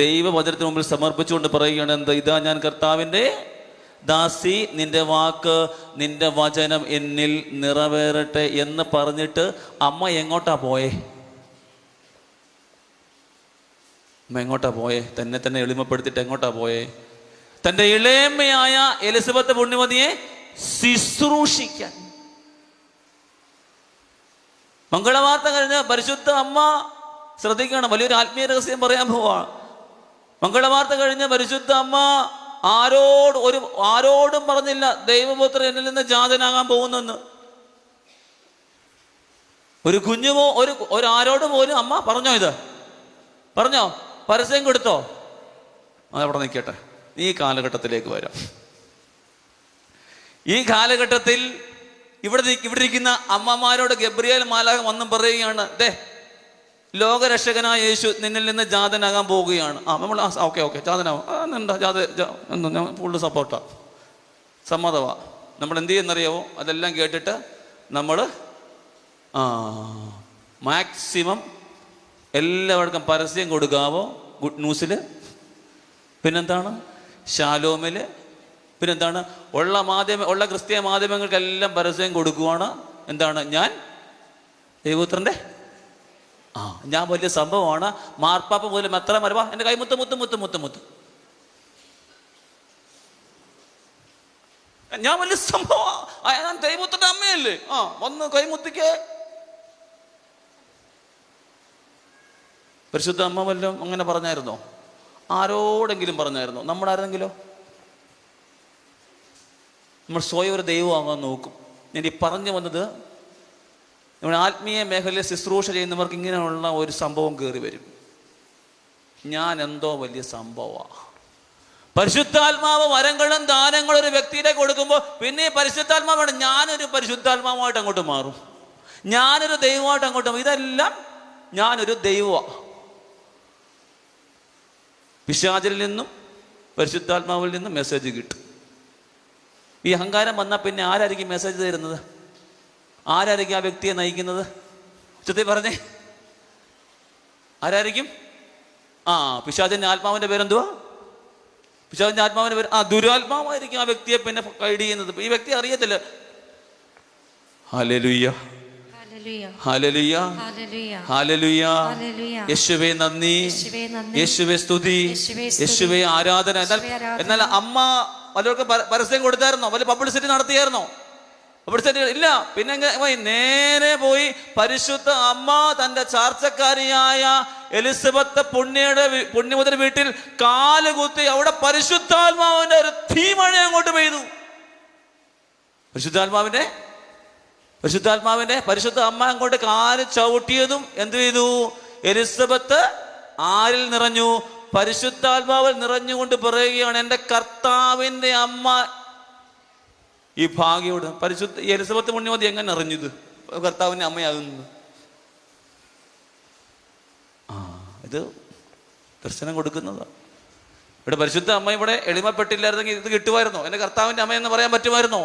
ദൈവവചനത്തിന് മുമ്പിൽ സമർപ്പിച്ചുകൊണ്ട് പറയുകയാണ്, എന്താ? ഇതാ ഞാൻ കർത്താവിൻ്റെ ദാസി, നിന്റെ വാക്ക് നിന്റെ വചനം എന്നിൽ നിറവേറട്ടെ എന്ന് പറഞ്ഞിട്ട് അമ്മ എങ്ങോട്ടാ പോയേ? അമ്മ എങ്ങോട്ടാ പോയേ? തന്നെ എളിമപ്പെടുത്തിയിട്ട് എങ്ങോട്ടാ പോയേ? തൻ്റെ ഇളയമ്മയായ എലിസബത്ത് പുണ്യമതിയെ ശുശ്രൂഷിക്കാൻ. മംഗളവാർത്ത കഴിഞ്ഞ് പരിശുദ്ധ അമ്മ ശ്രദ്ധിക്കണം, വലിയൊരു ആത്മീയ രഹസ്യം പറയാൻ പോവാണ്. മംഗളവാർത്ത കഴിഞ്ഞ് പരിശുദ്ധ അമ്മ ആരോടും പറഞ്ഞില്ല ദൈവപുത്രൻ എന്നിൽ നിന്ന് ജാതനാകാൻ പോകുന്നെന്ന്. ഒരു കുഞ്ഞുമോ ഒരാരോടും പോലും അമ്മ പറഞ്ഞോ? ഇത് പറഞ്ഞോ? പരസ്യം കൊടുത്തോ? അതവിടെ നിൽക്കട്ടെ, ഈ കാലഘട്ടത്തിലേക്ക് വരാം. ഈ കാലഘട്ടത്തിൽ ഇവിടെ ഇരിക്കുന്ന അമ്മമാരോട് ഗബ്രിയേൽ മാലാഖ വന്നും പറയുകയാണ്, ലോകരക്ഷകനായ യേശു നിന്നിൽ നിന്ന് ജാതനാകാൻ പോവുകയാണ്. നമ്മൾ ഓക്കെ ജാതനാവും, എന്താ ഞാൻ ഫുള്ള് സപ്പോർട്ടാ, സമ്മതമാ. നമ്മൾ എന്ത് ചെയ്യുന്നറിയാവോ? അതെല്ലാം കേട്ടിട്ട് നമ്മൾ മാക്സിമം എല്ലാവർക്കും പരസ്യം കൊടുക്കാവോ? ഗുഡ് ന്യൂസിൽ, പിന്നെന്താണ് ഷാലോമിൽ, പിന്നെന്താണ് ഉള്ള ക്രിസ്തീയ മാധ്യമങ്ങൾക്കെല്ലാം പരസ്യം കൊടുക്കുവാണ്. എന്താണ്? ഞാൻ ദൈവപുത്രൻ്റെ ഞാൻ വലിയ സംഭവമാണ്, മാർപ്പാപ്പ പോലും എത്ര മരവാ എൻ്റെ കൈ മുത്ത് മുത്ത് മുത്ത് മുത്ത് മുത്ത്, ഞാൻ വലിയ സംഭവം, ഞാൻ ദൈവപുത്രൻ്റെ അമ്മയല്ലേ, വന്ന് കൈമുത്തിക്ക് പരിശുദ്ധ അമ്മ വല്ലതും അങ്ങനെ പറഞ്ഞായിരുന്നോ? ആരോടെങ്കിലും പറഞ്ഞായിരുന്നോ? നമ്മളാരെങ്കിലോ? നമ്മൾ സ്വയം ഒരു ദൈവമാകാൻ നോക്കും. ഞാൻ ഈ പറഞ്ഞു വന്നത്, നമ്മുടെ ആത്മീയ മേഖലയിൽ ശുശ്രൂഷ ചെയ്യുന്നവർക്ക് ഇങ്ങനെയുള്ള ഒരു സംഭവം കയറി വരും. ഞാൻ എന്തോ വലിയ സംഭവമാണ്. പരിശുദ്ധാത്മാവ് വരങ്ങളും ദാനങ്ങളും ഒരു വ്യക്തിയിലേക്ക് കൊടുക്കുമ്പോൾ പിന്നെ പരിശുദ്ധാത്മാവാണ്, ഞാനൊരു പരിശുദ്ധാത്മാവായിട്ട് അങ്ങോട്ട് മാറും, ഞാനൊരു ദൈവമായിട്ട് അങ്ങോട്ട് മാറും. ഇതെല്ലാം ഞാനൊരു ദൈവമാണ്. പിശാചിൽ നിന്നും പരിശുദ്ധാത്മാവിൽ നിന്നും മെസ്സേജ് കിട്ടും. ഈ അഹങ്കാരം വന്നാൽ പിന്നെ ആരായിരിക്കും മെസ്സേജ് തരുന്നത്? ആരായിരിക്കും ആ വ്യക്തിയെ നയിക്കുന്നത്? ഉച്ചത്തിൽ പറഞ്ഞേ, ആരായിരിക്കും? പിശാചിന്റെ ആത്മാവിന്റെ പേരെന്തുവാ? പിശാചിന്റെ ആത്മാവിന്റെ പേര് ദുരാത്മാവായിരിക്കും ആ വ്യക്തിയെ പിന്നെ ഗൈഡ് ചെയ്യുന്നത്. ഈ വ്യക്തി അറിയത്തില്ല. Hallelujah, hallelujah, hallelujah. യേശുവേ നന്ദി, യേശുവേ സ്തുതി, യേശുവേ ആരാധന. എന്നാൽ അമ്മ വല്ലവർക്കും പരസ്യം കൊടുത്തായിരുന്നോ? വല്ല പബ്ലിസിറ്റി നടത്തിയായിരുന്നോ? പബ്ലിസിറ്റി ഇല്ല. പിന്നെ നേരെ പോയി പരിശുദ്ധ അമ്മ തന്റെ ചാർച്ചക്കാരിയായ എലിസബത്ത് പുണ്യവതിയുടെ വീട്ടിൽ കാലുകുത്തി അവിടെ പരിശുദ്ധാത്മാവിന്റെ ഒരു തീമഴ അങ്ങോട്ട് പെയ്തു. പരിശുദ്ധാത്മാവിന്റെ പരിശുദ്ധ അമ്മ അങ്ങോട്ട് കാല് ചവിട്ടിയതും എന്ത് ചെയ്തു? എലിസബത്ത് ആരിൽ നിറഞ്ഞു? പരിശുദ്ധാത്മാവിൽ നിറഞ്ഞുകൊണ്ട് പറയുകയാണ്, എൻ്റെ കർത്താവിൻ്റെ അമ്മ ഈ ഭാഗ്യോട്. പരിശുദ്ധ എലിസബത്ത് പുണ്യവതി എങ്ങനെ അറിഞ്ഞത് കർത്താവിൻ്റെ അമ്മയാകുന്നത്? ഇത് ദർശനം കൊടുക്കുന്നതാണ്. ഇവിടെ പരിശുദ്ധ അമ്മ ഇവിടെ എളിമപ്പെട്ടില്ലായിരുന്നെങ്കിൽ ഇത് കിട്ടുമായിരുന്നോ? എൻ്റെ കർത്താവിൻ്റെ അമ്മ എന്ന് പറയാൻ പറ്റുമായിരുന്നോ?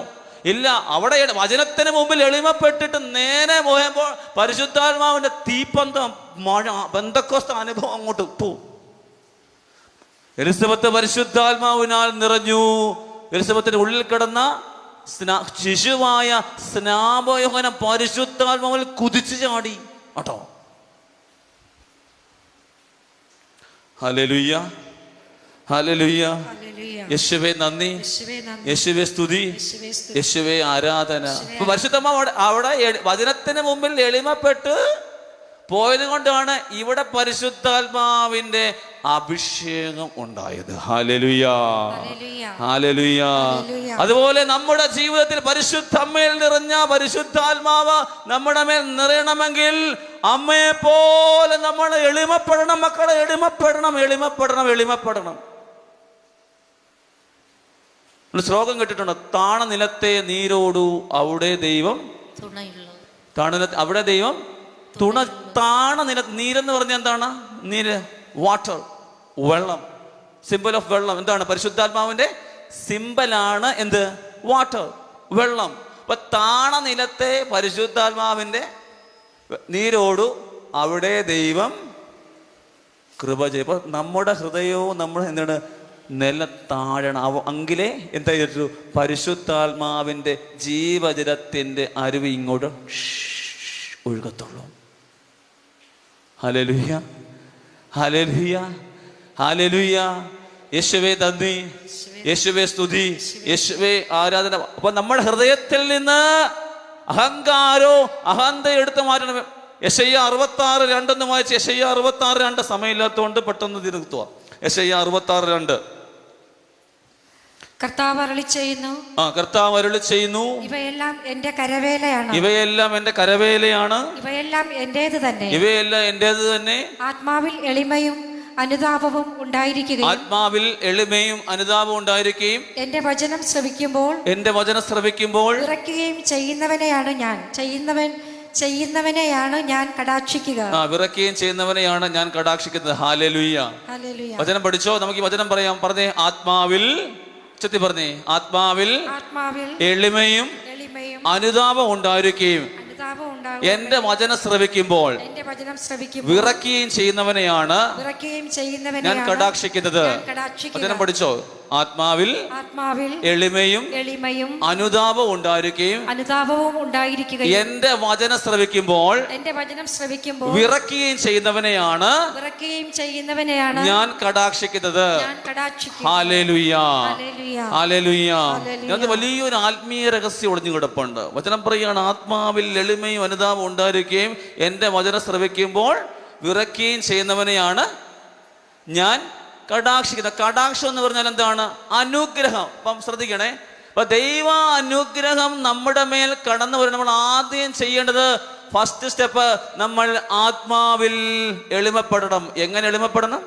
ഇല്ല. അവിടെ വചനത്തിന് മുമ്പിൽ എളിമപ്പെട്ടിട്ട് നേരെ പോയപ്പോൾ പരിശുദ്ധാത്മാവിന്റെ തീപ്പന്തം മഴ ബന്ധക്കോസ്ത അനുഭവം അങ്ങോട്ട് പോവും. എലിസബത്ത് പരിശുദ്ധാത്മാവിനാൽ നിറഞ്ഞു. എലിസബത്തിന്റെ ഉള്ളിൽ കിടന്ന ശിശുവായ സ്നാപയോഹനം പരിശുദ്ധാത്മാവിൽ കുതിച്ചു ചാടി കേട്ടോ. Hallelujah, hallelujah. യേശുവേ നന്ദി, യേശുവേ സ്തുതി, യേശുവേ ആരാധന. പരിശുദ്ധമ്മ അവിടെ വചനത്തിന് മുമ്പിൽ എളിമപ്പെട്ട് പോയത് കൊണ്ടാണ് ഇവിടെ പരിശുദ്ധാത്മാവിന്റെ അഭിഷേകം ഉണ്ടായത്. Hallelujah, hallelujah. അതുപോലെ നമ്മുടെ ജീവിതത്തിൽ പരിശുദ്ധമ്മയിൽ നിറഞ്ഞ പരിശുദ്ധാത്മാവ് നമ്മുടെ മേൽ നിറയണമെങ്കിൽ അമ്മയെ പോലെ നമ്മൾ എളിമപ്പെടണം. മക്കളെ എളിമപ്പെടണം. ശ്ലോകം കേട്ടിട്ടുണ്ടോ? താണ നിലത്തെ നീരോടു അവിടെ ദൈവം അവിടെ ദൈവം തുണ. താണ നില നീരെന്ന് പറഞ്ഞാൽ എന്താണ്? നീര്, വാട്ടർ, വെള്ളം, സിമ്പിൾ ഓഫ് വെള്ളം. എന്താണ്? പരിശുദ്ധാത്മാവിന്റെ സിമ്പലാണ് എന്ത്? വാട്ടർ, വെള്ളം. അപ്പൊ താണ നിലത്തെ പരിശുദ്ധാത്മാവിന്റെ നീരോടു അവിടെ ദൈവം കൃപ ചെയ്യും. അപ്പൊ നമ്മുടെ ഹൃദയവും നമ്മൾ എന്താണ്? നിലത്താഴണം. അങ്കിലേ എന്താ ചെയ്തിട്ടു? പരിശുദ്ധാത്മാവിന്റെ ജീവജലത്തിന്റെ അരുവി ഇങ്ങോട്ട് ഒഴുകത്തുള്ളൂ. Hallelujah, hallelujah, hallelujah. യേശുവേ നന്ദി, യേശുവേ സ്തുതി, യേശുവേ ആരാധന. അപ്പൊ നമ്മുടെ ഹൃദയത്തിൽ നിന്ന് അഹന്ത എടുത്തു മാറ്റണം. യെശയ്യാ 66:2 വായിച്ച്. യെശയ്യാ 66:2 സമയമില്ലാത്തതുകൊണ്ട് പെട്ടെന്ന് തിരുത്തുക. യെശയ്യാ 66:2. കർത്താവ് അരുളി ചെയ്യുന്നു, ഇവയെല്ലാം എന്റെ കരവേലയാണ്, ഇവയെല്ലാം എന്റെ കരവേലയാണ്, ഇവയെല്ലാം എന്റേത് തന്നെ, ഇവയെല്ലാം എന്റേത് തന്നെ. ആത്മാവിൽ എളിമയും അനുതാപവും ഉണ്ടായിരിക്കുകയും, ആത്മാവിൽ എളിമയും അനുതാപവും ഉണ്ടായിരിക്കുകയും, എന്റെ വചനം ശ്രവിക്കുമ്പോൾ വിറയ്ക്കുകയും ചെയ്യുന്നവനെയാണ് ഞാൻ കടാക്ഷിക്കുക. വിറയ്ക്കുകയും ചെയ്യുന്നവനെയാണ് ഞാൻ കടാക്ഷിക്കുന്നത്. ഹല്ലേലൂയ. വചനം പഠിച്ചോ? നമുക്ക് ഈ വചനം പറയാം. പറഞ്ഞേ, ആത്മാവിൽ ചെത്തി പറഞ്ഞേ, ആത്മാവിൽ എളിമയും അനുതാപം ഉണ്ടായിരിക്കുകയും എന്റെ വചനം ശ്രവിക്കുമ്പോൾ വിറയ്ക്കുകയും ചെയ്യുന്നവനെയാണ് ഞാൻ കടാക്ഷിക്കുന്നത്. വചനം പഠിച്ചോ? ആത്മാവിൽ എളിമയും അനുതാപവും ഉണ്ടായിരിക്കുകയും എന്റെ വചനം ശ്രവിക്കുമ്പോൾ വിറയ്ക്കുകയും ചെയ്യുന്നവനെയാണ് ഞാൻ കടാക്ഷിക്കുന്നത്. Hallelujah, hallelujah. ഇതിനകത്ത് വലിയൊരു ആത്മീയ രഹസ്യം ഒളിഞ്ഞു കിടപ്പുണ്ട്. വചനം പറയുകയാണ്, ആത്മാവിൽ എളിമയും അനുതാപം ഉണ്ടായിരിക്കുകയും എന്റെ വചനം ശ്രവിക്കുമ്പോൾ വിറയ്ക്കുകയും ചെയ്യുന്നവനെയാണ് ഞാൻ കടാക്ഷിക്കുന്നത്. കടാക്ഷം എന്ന് പറഞ്ഞാൽ എന്താണ്? അനുഗ്രഹം. അപ്പം ശ്രദ്ധിക്കണേ, അപ്പൊ ദൈവ അനുഗ്രഹം നമ്മുടെ മേൽ കടന്നു വരും. നമ്മൾ ആദ്യം ചെയ്യേണ്ടത് ഫസ്റ്റ് സ്റ്റെപ്പ്, നമ്മൾ ആത്മാവിൽ എളിമപ്പെടണം. എങ്ങനെ എളിമപ്പെടണം?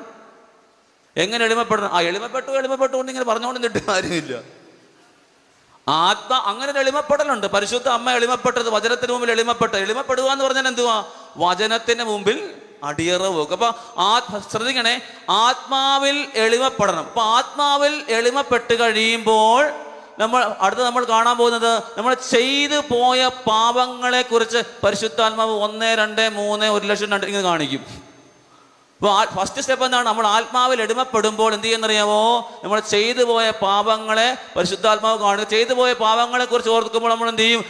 എങ്ങനെ എളിമപ്പെടണം? എളിമപ്പെട്ടുകൊണ്ട് ഇങ്ങനെ പറഞ്ഞുകൊണ്ടിട്ട് കാര്യമില്ല. അങ്ങനെ ഒരു എളിമപ്പെടലുണ്ട്. പരിശുദ്ധ അമ്മ എളിമപ്പെട്ടത് വചനത്തിന് മുമ്പിൽ എളിമപ്പെടുക എന്ന് പറഞ്ഞാൽ എന്തുവാ? വചനത്തിന് മുമ്പിൽ അടിയറ വെക്കുക. അപ്പൊ ശ്രദ്ധിക്കണേ, ആത്മാവിൽ എളിമപ്പെടണം. അപ്പൊ ആത്മാവിൽ എളിമപ്പെട്ട് കഴിയുമ്പോൾ നമ്മൾ കാണാൻ പോകുന്നത് നമ്മൾ ചെയ്തു പോയ പാപങ്ങളെ കുറിച്ച് പരിശുദ്ധാത്മാവ് 1, 2, 3, 1,00,000 ഇങ്ങനെ കാണിക്കും. അപ്പോൾ ഫസ്റ്റ് സ്റ്റെപ്പ് എന്താണ്? നമ്മൾ ആത്മാവിൽ എളിമപ്പെടുമ്പോൾ എന്ത് ചെയ്യുന്നറിയാമോ? നമ്മൾ ചെയ്തു പോയ പാപങ്ങളെ പരിശുദ്ധാത്മാവ് കാണുക. ചെയ്തു പോയ പാപങ്ങളെ കുറിച്ച് ഓർക്കുമ്പോൾ നമ്മൾ എന്ത് ചെയ്യും?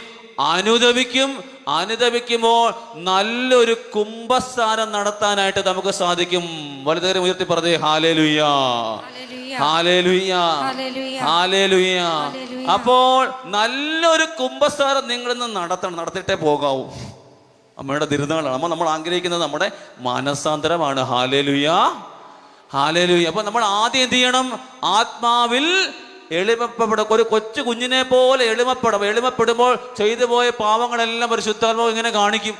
അനുദപിക്കുമ്പോൾ നല്ലൊരു കുംഭസാരം നടത്താനായിട്ട് നമുക്ക് സാധിക്കും. വലുതേറെ ഉയർത്തി പറഞ്ഞേ ഹല്ലേലൂയ, ഹല്ലേലൂയ, ഹല്ലേലൂയ. അപ്പോൾ നല്ലൊരു കുംഭസാരം നിങ്ങളിന്ന് നടത്തിയിട്ടേ പോകാവൂ. അമ്മയുടെ തിരുനാളാണ്. നമ്മൾ ആഗ്രഹിക്കുന്നത് നമ്മുടെ മനസാന്തരമാണ്. Hallelujah, hallelujah. അപ്പൊ നമ്മൾ ആദ്യം എന്ത് ചെയ്യണം? ആത്മാവിൽ എളിമപ്പെടണം. ഒരു കൊച്ചു കുഞ്ഞിനെ പോലെ എളിമപ്പെടുമ്പോൾ ചെയ്തു പോയ പാവങ്ങളെല്ലാം പരിശുദ്ധാത്മാവ് ഇങ്ങനെ കാണിക്കും.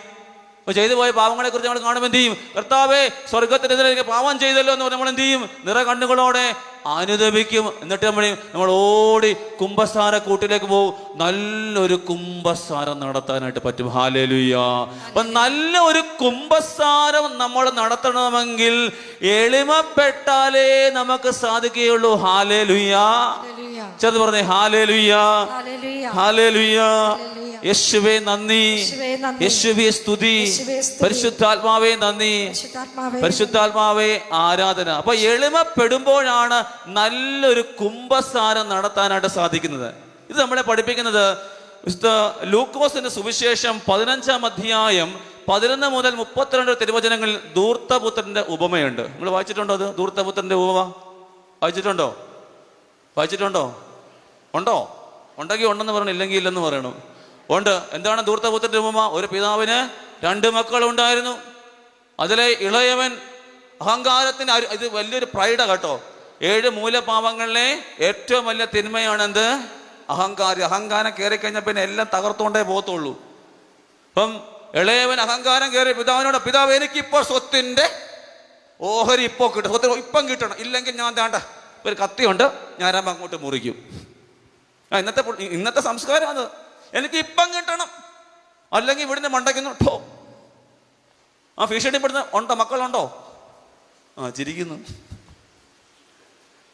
അപ്പൊ ചെയ്തു പോയ പാവങ്ങളെ കുറിച്ച് നമ്മൾ കാണുമ്പോൾ എന്ത് ചെയ്യും? കർത്താവേ, സ്വർഗത്തിനെതിരെ പാവം ചെയ്തല്ലോ എന്ന് പറഞ്ഞാൽ നമ്മൾ എന്ത് ചെയ്യും? നിറ കണ്ണുകളോടെ അനുദപിക്കും. എന്നിട്ട് നമ്മൾ ഓടി കുംഭസാര കൂട്ടിലേക്ക് പോകും. നല്ലൊരു കുംഭസാരം നടത്താനായിട്ട് പറ്റും. ഹല്ലേലൂയ. അപ്പൊ നല്ല ഒരു കുംഭസാരം നമ്മൾ നടത്തണമെങ്കിൽ എളിമപ്പെട്ടാലേ നമുക്ക് സാധിക്കുകയുള്ളൂ. ഹല്ലേലൂയ. ചേർന്ന് പറഞ്ഞേ ഹല്ലേലൂയ, ഹല്ലേലൂയ. യേശുവേ നന്ദി, യേശുവേ സ്തുതി, പരിശുദ്ധാത്മാവേ നന്ദി, പരിശുദ്ധാത്മാവേ ആരാധന. അപ്പൊ എളിമപ്പെടുമ്പോഴാണ് നല്ലൊരു കുംഭസാരം നടത്താനായിട്ട് സാധിക്കുന്നത്. ഇത് നമ്മളെ പഠിപ്പിക്കുന്നത് ലൂക്കോസിന്റെ സുവിശേഷം 15-ാം അധ്യായം 11 മുതൽ 32 തിരുവചനങ്ങളിൽ ധൂർത്തപുത്രന്റെ ഉപമയുണ്ട്. നിങ്ങൾ വായിച്ചിട്ടുണ്ടോ? അത് ധൂർത്തപുത്രന്റെ ഉപമ വായിച്ചിട്ടുണ്ടോ? ഉണ്ടോ? ഉണ്ടെങ്കിൽ ഉണ്ടെന്ന് പറയണം, ഇല്ലെങ്കിൽ ഇല്ലെന്ന് പറയണം. ഉണ്ട്. എന്താണ് ധൂർത്തപുത്രന്റെ ഉപമ? ഒരു പിതാവിന് 2 മക്കളുണ്ടായിരുന്നു. അതിലെ ഇളയവൻ അഹങ്കാരത്തിന്, ഇത് വലിയൊരു പ്രൈഡാ കേട്ടോ. 7 മൂലപാപങ്ങളിലെ ഏറ്റവും വലിയ തിന്മയാണ് എന്ത്? അഹങ്കാരം കയറി കഴിഞ്ഞാൽ പിന്നെ എല്ലാം തകർത്തോണ്ടേ പോകത്തുള്ളൂ. അപ്പം ഇളയവൻ അഹങ്കാരം കയറി പിതാവിനോട്, പിതാവ് എനിക്കിപ്പോ സ്വത്തിന്റെ ഓഹരി ഇപ്പം കിട്ടണം, ഇല്ലെങ്കിൽ ഞാൻ വേണ്ട ഒരു കത്തിയുണ്ട്, ഞാൻ അങ്ങോട്ട് മുറിക്കും. ഇന്നത്തെ സംസ്കാരം അത്. എനിക്ക് ഇപ്പം കിട്ടണം, അല്ലെങ്കിൽ ഇവിടുന്ന് മണ്ടയ്ക്കുന്നു കേട്ടോ. ഭീഷണിപ്പെടുന്ന ഉണ്ടോ? മക്കളുണ്ടോ? ചിരിക്കുന്നു.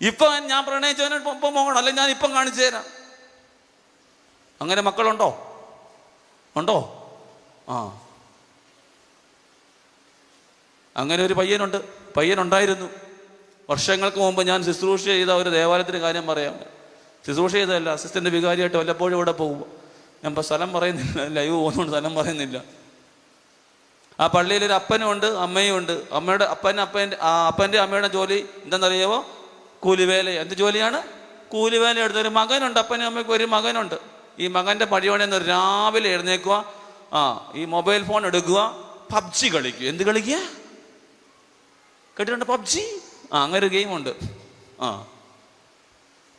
ഇപ്പൊ ഞാൻ പ്രണയിച്ചവന് ഇപ്പം പോകണം, അല്ലെങ്കിൽ ഞാൻ ഇപ്പം കാണിച്ചു തരാം. അങ്ങനെ മക്കളുണ്ടോ? അങ്ങനെ ഒരു പയ്യനുണ്ടായിരുന്നു. വർഷങ്ങൾക്ക് മുമ്പ് ഞാൻ ശുശ്രൂഷ ചെയ്ത ഒരു ദേവാലയത്തിന് കാര്യം പറയാം. ശുശ്രൂഷ ചെയ്തതല്ല, അസിസ്റ്റന്റ് വികാരിയായിട്ട് വല്ലപ്പോഴും ഇവിടെ പോകും. ഞാൻ ഇപ്പം സ്ഥലം പറയുന്നില്ല, ലൈവ് പോകുന്നുണ്ട്, സ്ഥലം പറയുന്നില്ല. ആ പള്ളിയിൽ ഒരു അപ്പനും ഉണ്ട്, അമ്മയും ഉണ്ട്. അപ്പൻ്റെ അമ്മയുടെ ജോലി എന്താണെന്നറിയാമോ? കൂലിവേല. എന്ത് ജോലിയാണ്? കൂലിവേല എടുത്ത ഒരു മകനുണ്ട്. അപ്പനും അമ്മയ്ക്ക് ഒരു മകനുണ്ട്. ഈ മകൻ്റെ പണിയോടെന്ന് രാവിലെ എഴുന്നേക്കുക, ഈ മൊബൈൽ ഫോൺ എടുക്കുക, പബ്ജി കളിക്കുക. എന്ത് കളിക്കുക? കേട്ടിട്ടുണ്ട് പബ്ജി? അങ്ങനെ ഒരു ഗെയിമുണ്ട്.